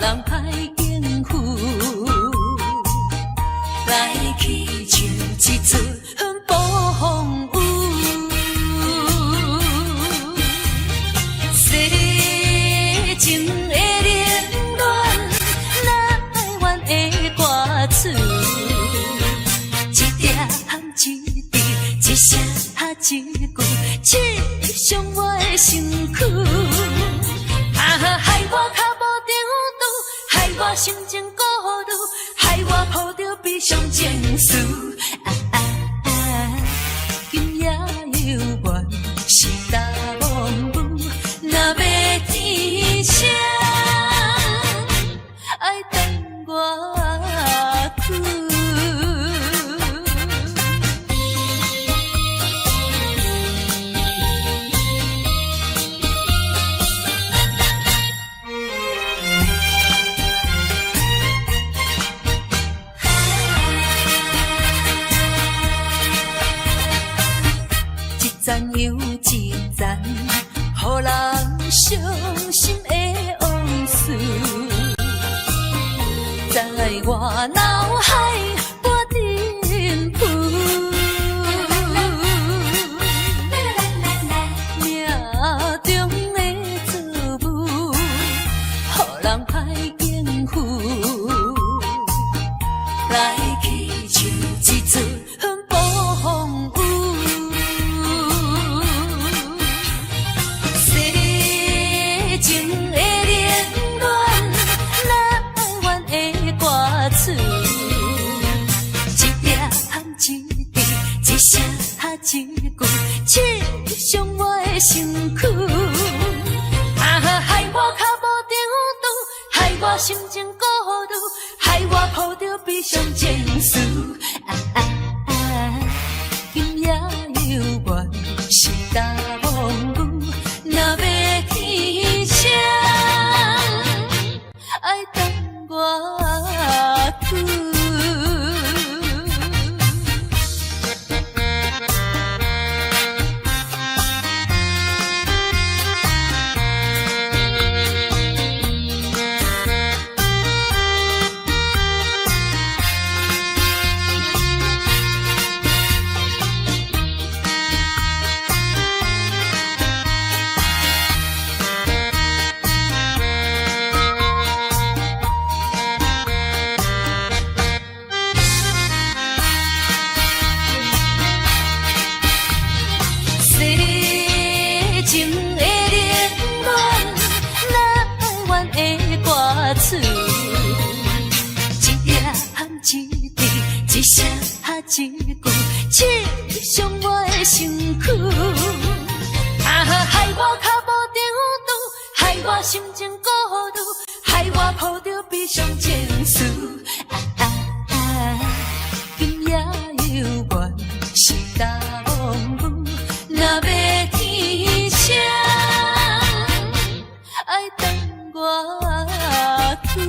人歹应付，来去像一阵暴风雨。世情的冷暖，哪会怨的歌词，一点一滴，一声一句，刺伤我的身躯。害我脚无着路，害我心情孤独，害我抱着悲伤情绪。今夜犹原是大梦雾，若要天声，爱等我去。一站又一站，予人伤心的往事，在我脑海不停浮。命中的作物，予人歹应付，来去像一阵暴风雨。情的冷暖，哪会怨的歌词，一点一滴，一声一句，刺伤我的身躯。害我脚无着路，害我心情孤独，害我抱着悲伤情绪。今夜犹原是大梦雾，若要天声，爱等我去。情的冷暖，哪会怨的歌词，一点一滴，一声一句，刺伤我的身躯。害我脚无着路，害我心情孤独，害我抱着悲伤情绪。今夜犹原是大梦雾，若要天声，爱等我去。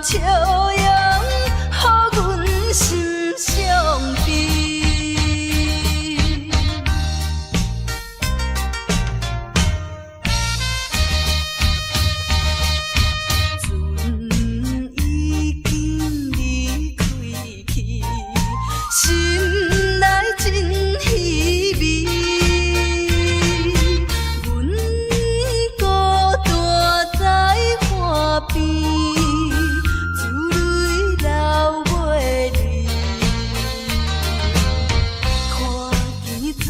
笑容，予阮心伤悲。船已经离开去，心内真稀微。阮孤单在河边，珠泪流袂离。看见船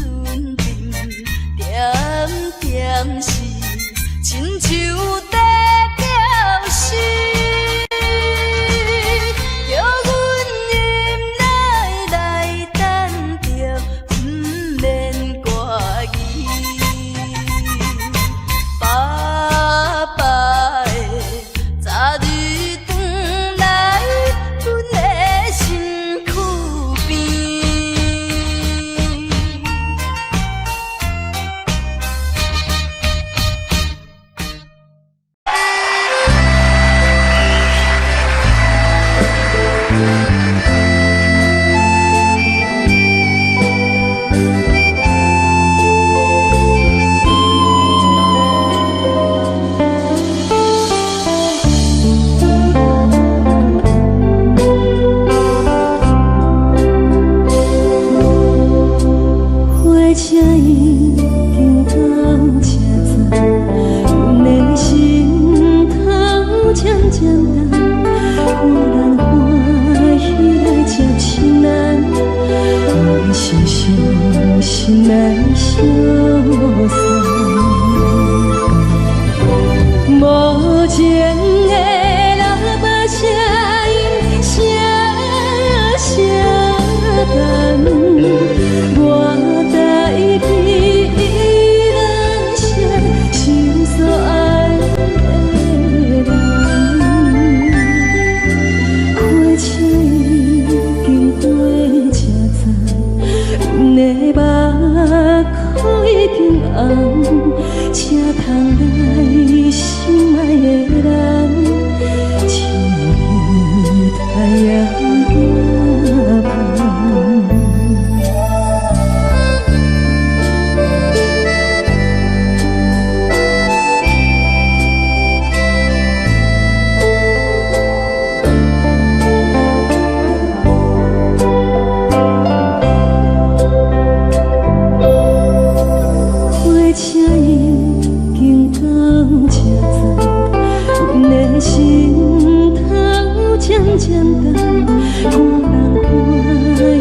阵点点是，亲像在调戏。叫阮忍耐来等着，不免挂疑。爸爸的早日转来，阮的身躯边。火车已经到车站，阮的心头渐渐重，忽然欢喜来接亲人，阮是伤心来消散。无情的喇叭声音声声等，我代替人生心所爱的人。火车已经过车站，阮的目眶已经红，车窗内心爱的人，亲像太阳夜晚。火车已经到车站，阮的心头渐渐重，无人欢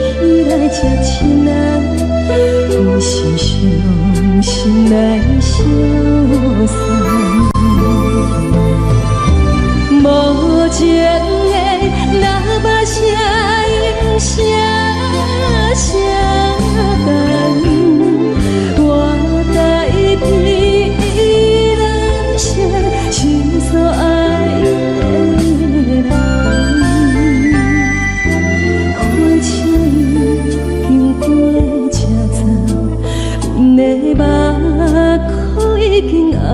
喜来接亲人，阮是伤心来消散。无情的喇叭声音声声等，我代替人生心所爱的人。火车已经过车站，阮的目眶已经红，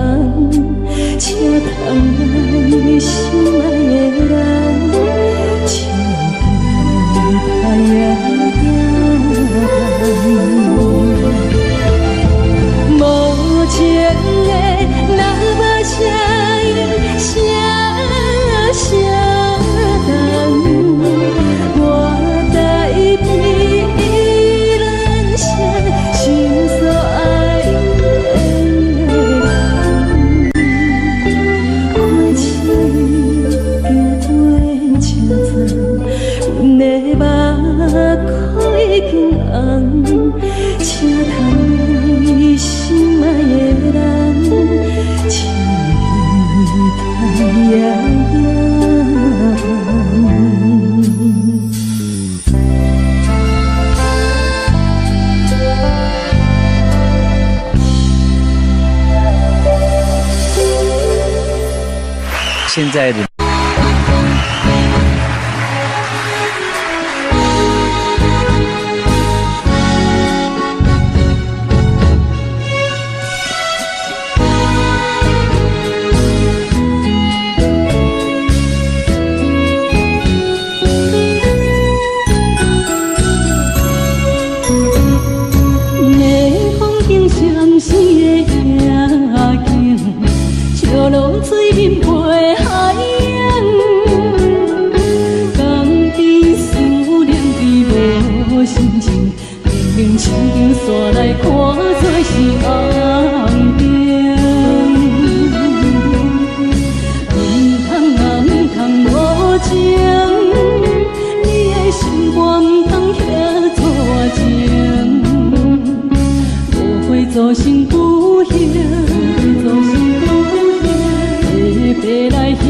车窗内心爱的人，像对太阳夜晚。无情的喇叭声音声声等，我代替人生心所爱的人。火车已经过车站，阮的目眶已经红，车窗内心爱的人，像太阳夜晚。
现在的
心陪海洋，江边思念比无心情，明明树顶山来看做是红灯，唔通啊唔通无情，你的心肝唔通遐错情，无悔造成不幸。白来牺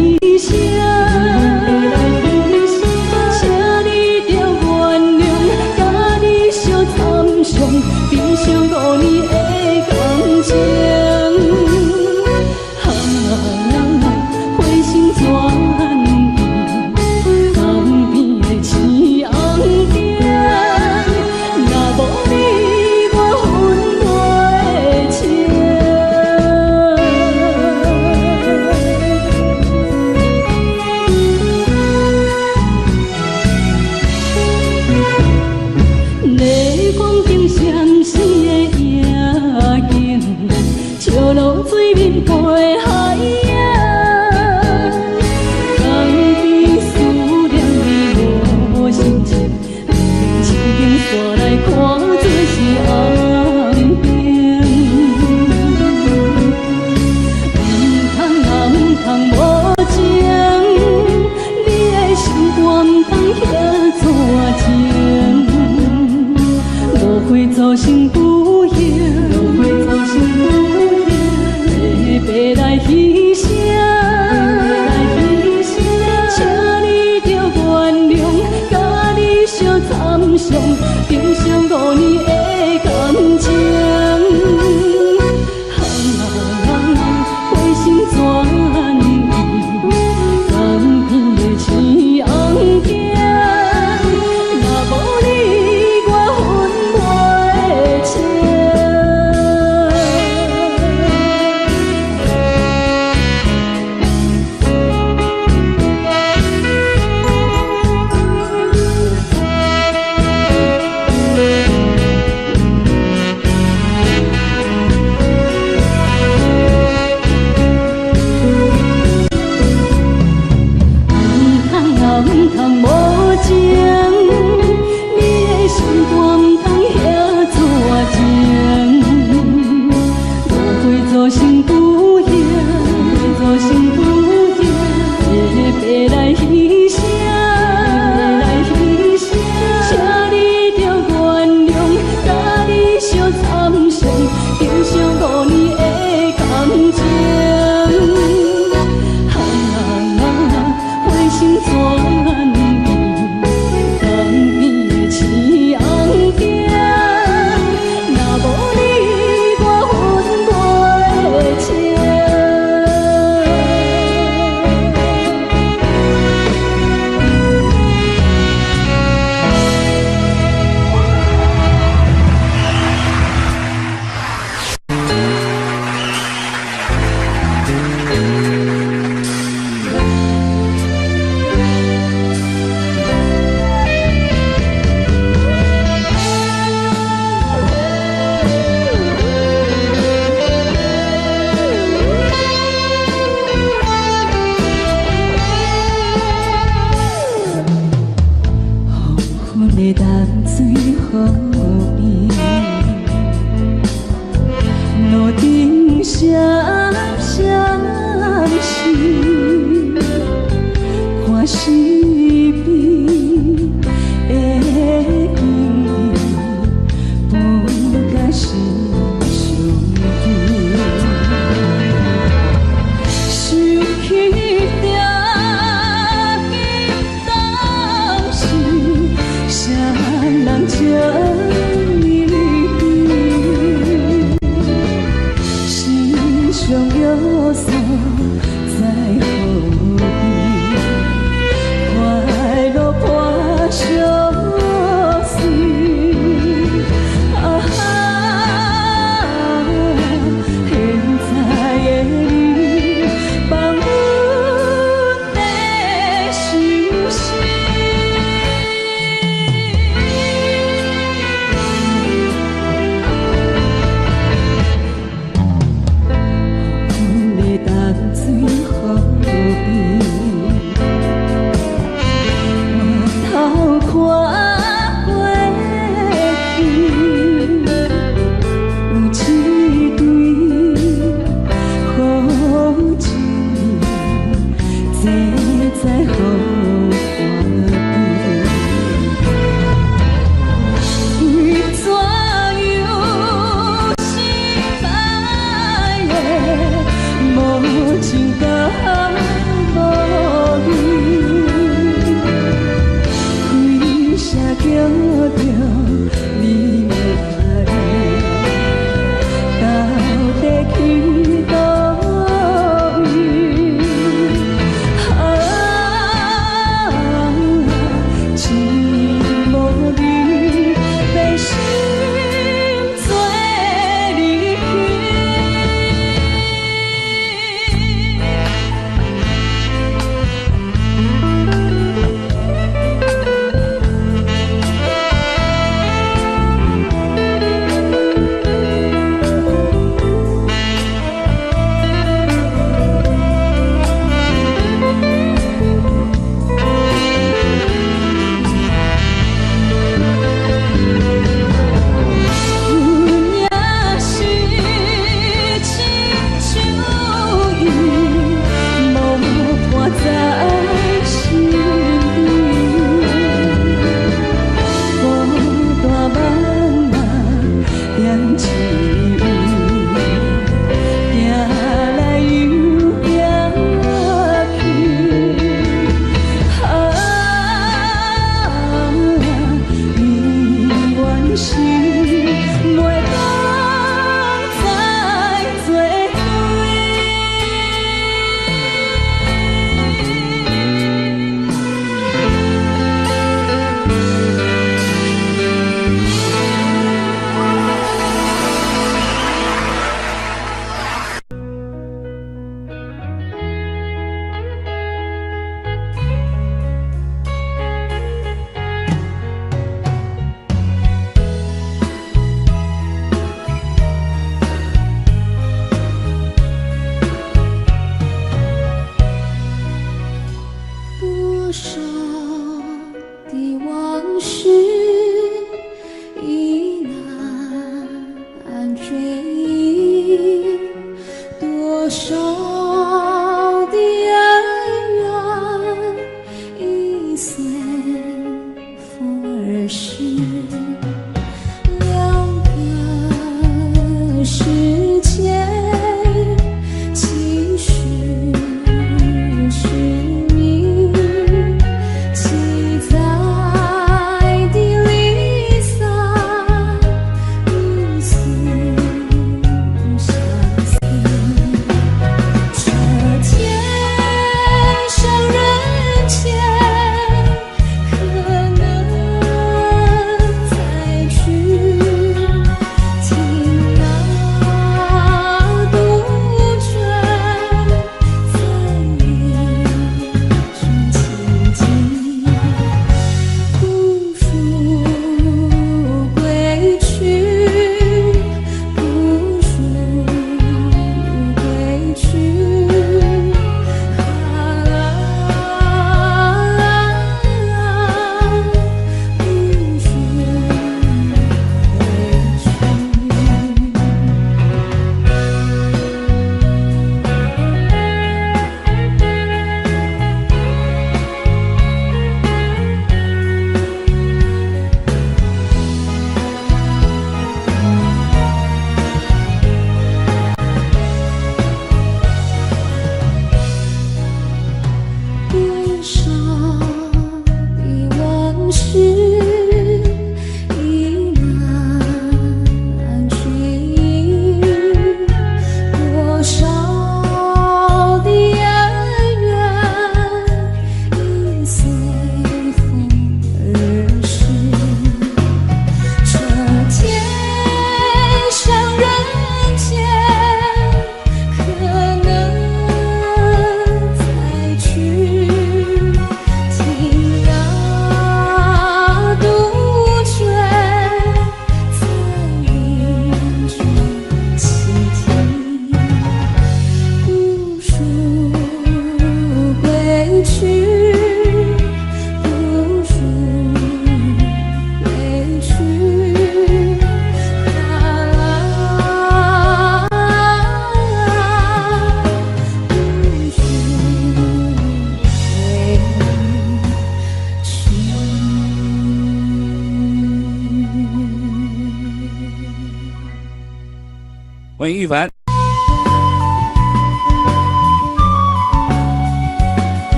欢迎玉凡。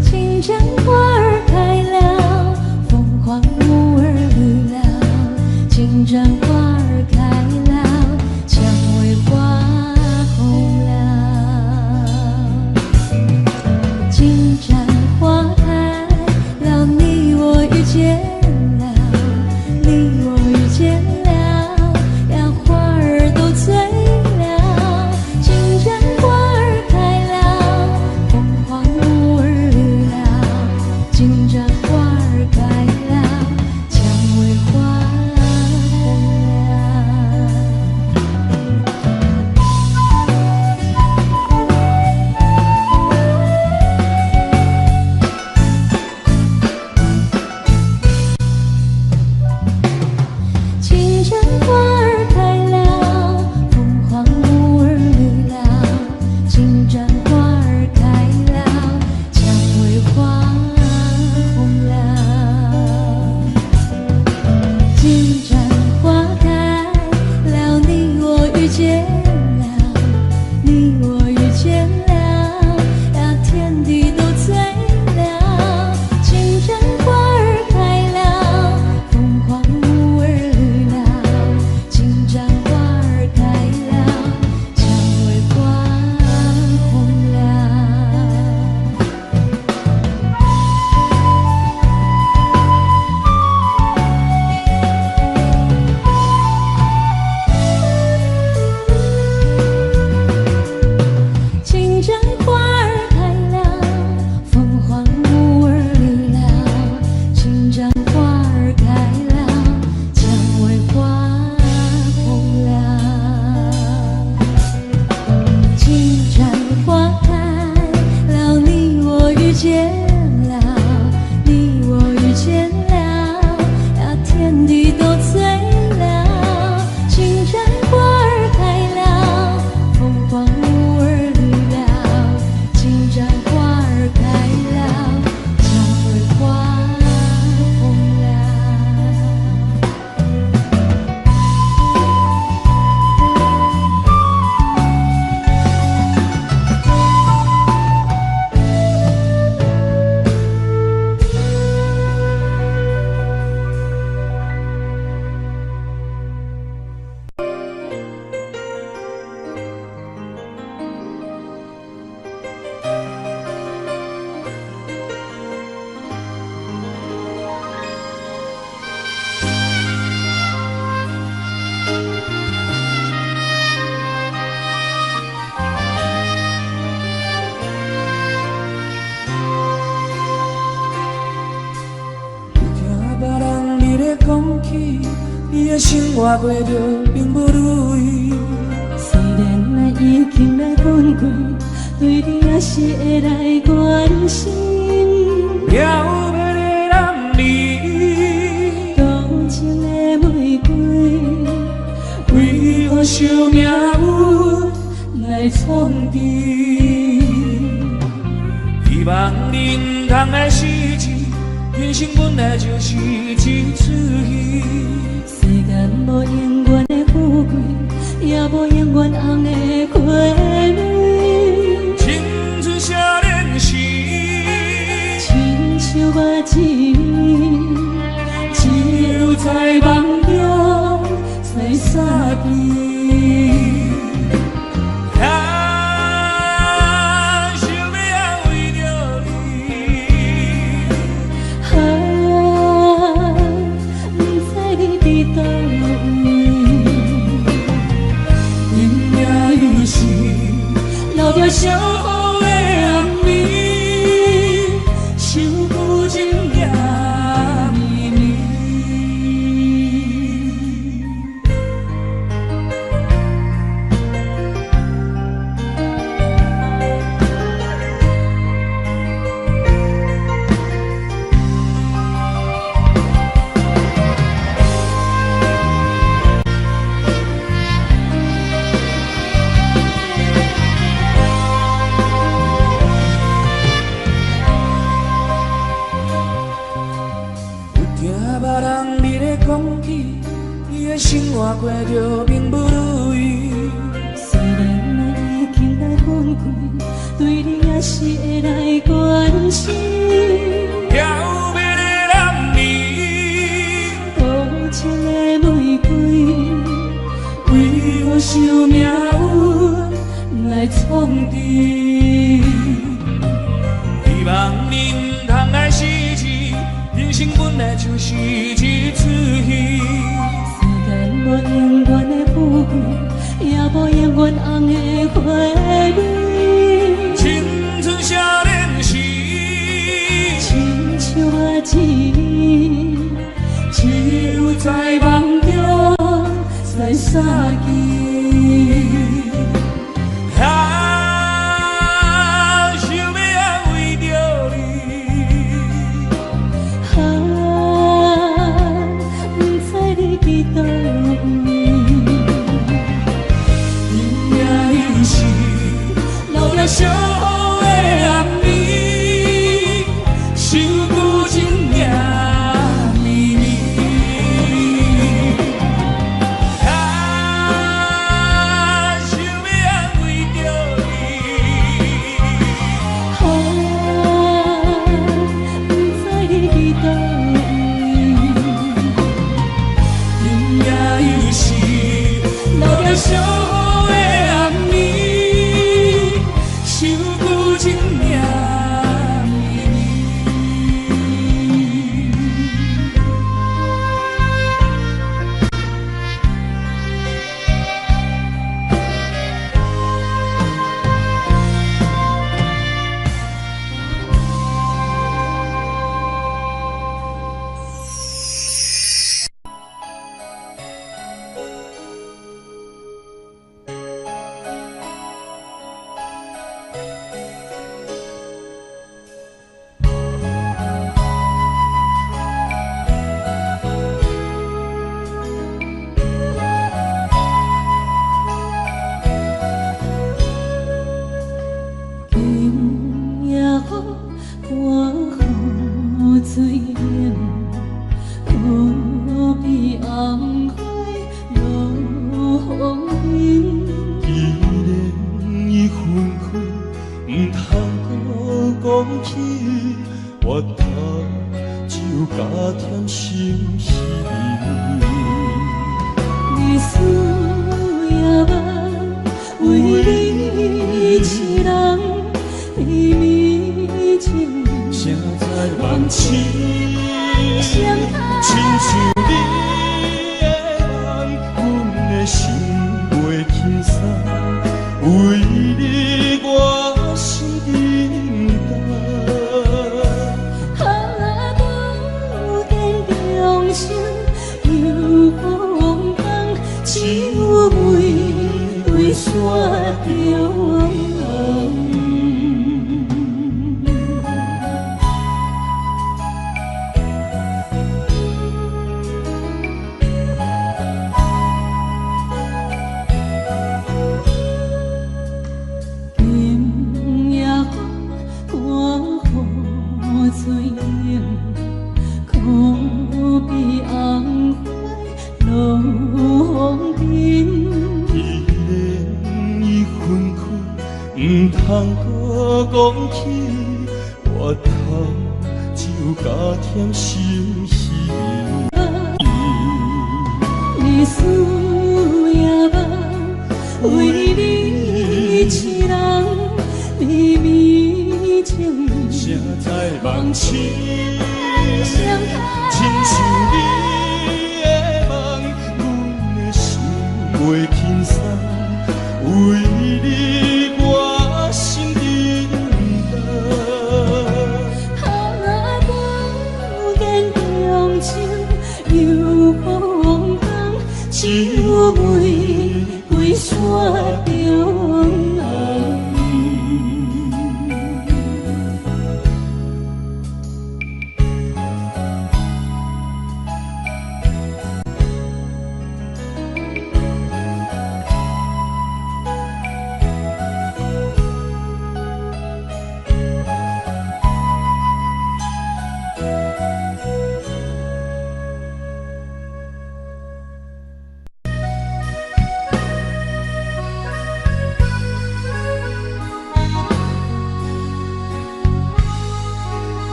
金针花儿开了，凤凰木儿绿了，金针花儿开了，蔷薇花红了。金针花开了，你我遇见了，你我遇见了，呀，花儿都醉了。金针花儿开了，凤凰木儿绿了，金针花儿开了，蔷薇花红了。金针花儿开了，凤凰木儿绿了，金针花儿开了，蔷薇花红了。金针花开了，你我遇见了，你我遇见了，呀，天地都醉了。金针花儿开了，凤凰木儿绿了，金针花儿开了，蔷薇花红了。金针花儿开了，凤凰木儿绿了，金针花儿开了，蔷薇花红了。金针花开了，你我遇见了，你我遇见了，呀，天地都醉了。金针花儿开了，凤凰木儿绿了，金针花儿开了，蔷薇花红了。
听别人你咧讲起，你的生活过着并不如意。
虽然咱已经来分开，对你还是会来关心。
了要的人你，
动情的玫瑰，
为何想命运来创治？希望你通来失志，人生本来就是一出戏。
世间无永远的富贵，也无永远红的花蕊。
青春少年时，
亲像我一年，
只有在梦中才散去。小雨的暗暝，想旧情也绵绵。着并不如意。
虽然我已经来崩溃，对你也是会来关心。
漂泊的男儿，
多情的玫瑰，
为何想命运来创治？希望你唔通来失志，人生本来就是一出戏。
世间无永远的富贵，也无永远红的花蕊。
青春少年时，
亲像我一年，
只有在梦中才相见。想要安慰着你，
不知你伫倒位。
你也有时留了小雨的暗暝，想旧情也绵绵。想要安慰着你，
不知你伫倒位。
你也有时留了小雨的暗暝，想旧情也绵绵。
今夜雨寒雨水冷，可比红海落风冰。
既然已分开，唔通搁讲起，我头只有加添心事。
你思也梦，为你一人秘密情
谁在梦醒？
相
亲像你的梦，阮的心袂轻松，为你我心沉重。
不见中心又风风，只有微微雪中。今夜寒雨水冷，可比红海落风冰。
既然已分开，唔通搁讲起，我头只有加添心事。
你思也梦，为你一人秘密情
谁在梦醒？
相
亲像你的梦，阮的心袂轻松，为你我心沉重。
不见中情又风风，只有微微雪中。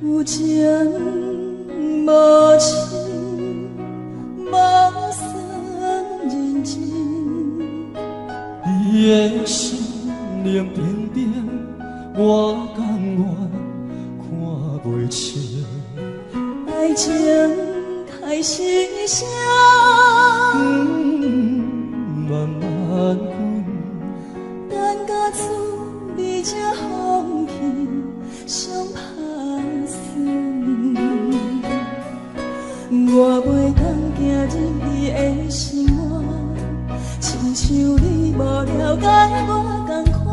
有情无情，无算认真。
你的心冷冰冰，我甘愿看袂清。
爱情开始声，
慢慢滚，
等到厝边才放弃，伤拍算。我袂当行入你的心窝，亲像你无了解我同款，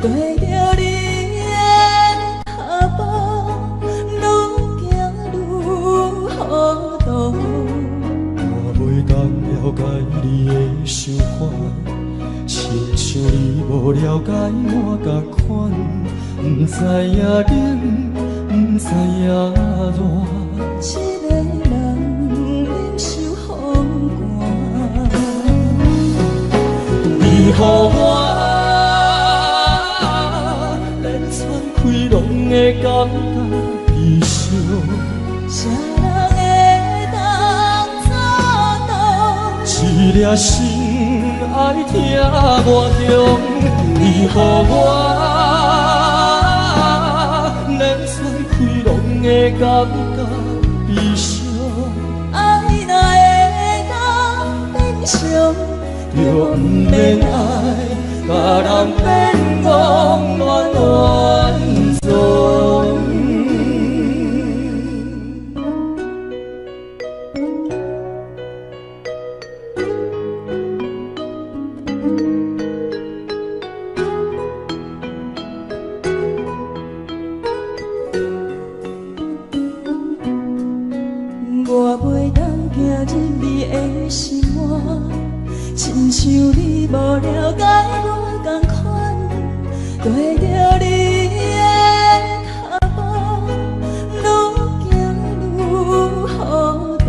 跟着你的脚步，愈行愈糊涂。
我袂当了解你的想法，亲像你无了解我同款，不知影冷，不知影热。
一个人忍受风寒，
你予我连喘气拢会感觉悲伤。
谁人会当做到？
一粒心爱听我中，你予我连喘气拢会感觉悲伤。
爱若会当变相，
就不免爱，甲人变戆乱乱踪。
我袂当行入你的心窝，亲像你无了解我同款，跟着你的脚步，愈行愈糊涂。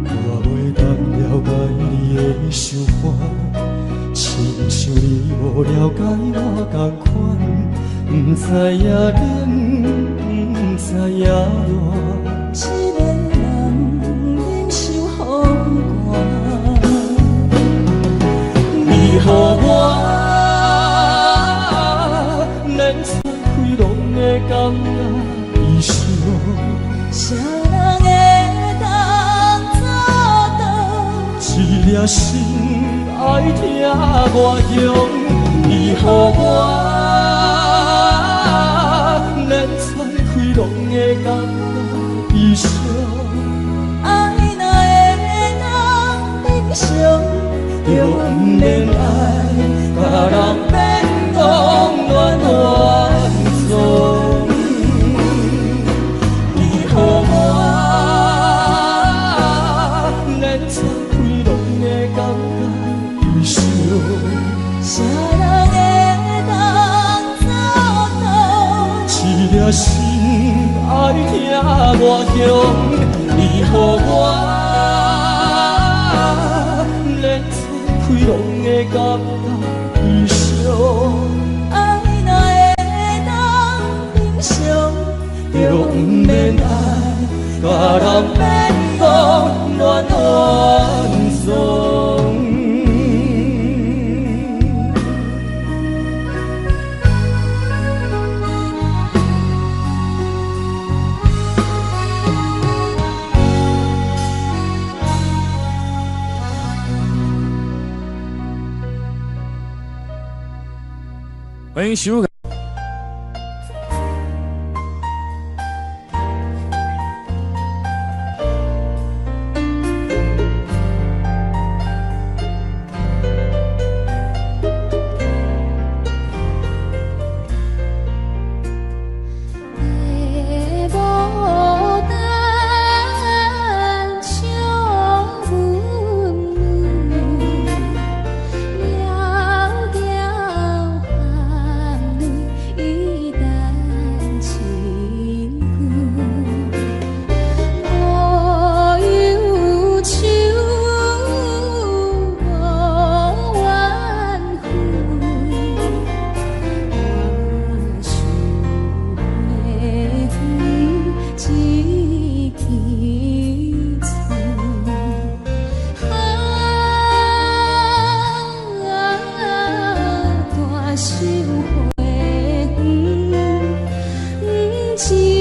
我袂当了解你的想法，亲像你无了解我同款，不知影冷，不知影热。
一个人忍受风寒，
你予我连喘气拢会感觉悲伤。
谁人会当做到？
一粒心爱听我中，你予我连喘气拢会感觉悲伤。
爱若会当变相，
就不免爱，甲人变戆乱乱踪。你予我连喘气拢会感觉悲伤。
谁人会当做到？
一粒心爱听我中，你予我连喘气拢会感觉悲伤。
爱若会当变相，
就不免爱，甲人变戆乱乱踪。
欢迎收看。
了一支嘴。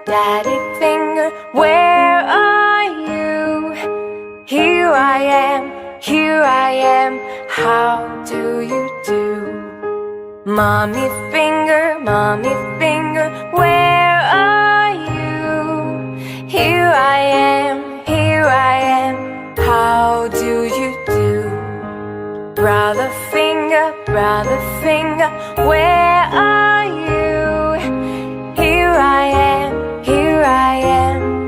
Daddy finger, where are you? Here I am, how do you do? Mommy finger, where are you? Here I am, how do you do? Brother finger, where are you? Here I am,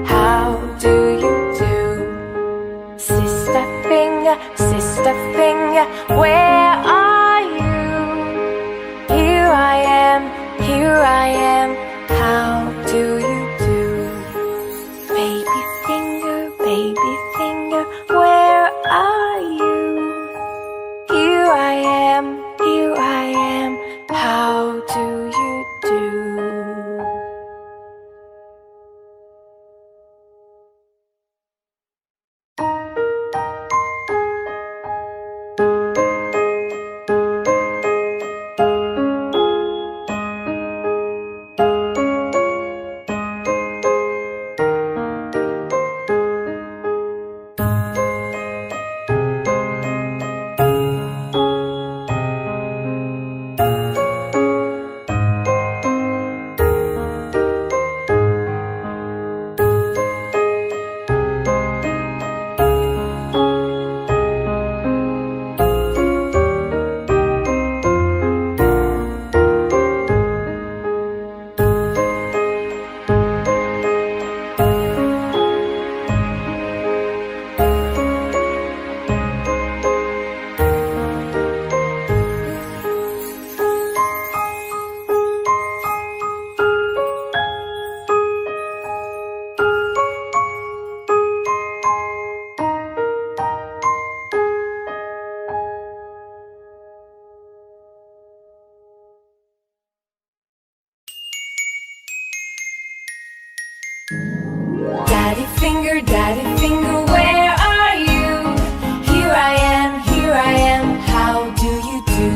how do you do? Sister finger, where are you? Here I am, how do you do? Baby finger, where are you? Here I am, how do you do? finger, daddy finger, where are you? Here I am, how do you do?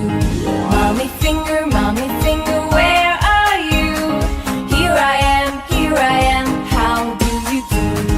Mommy finger, where are you? Here I am, how do you do?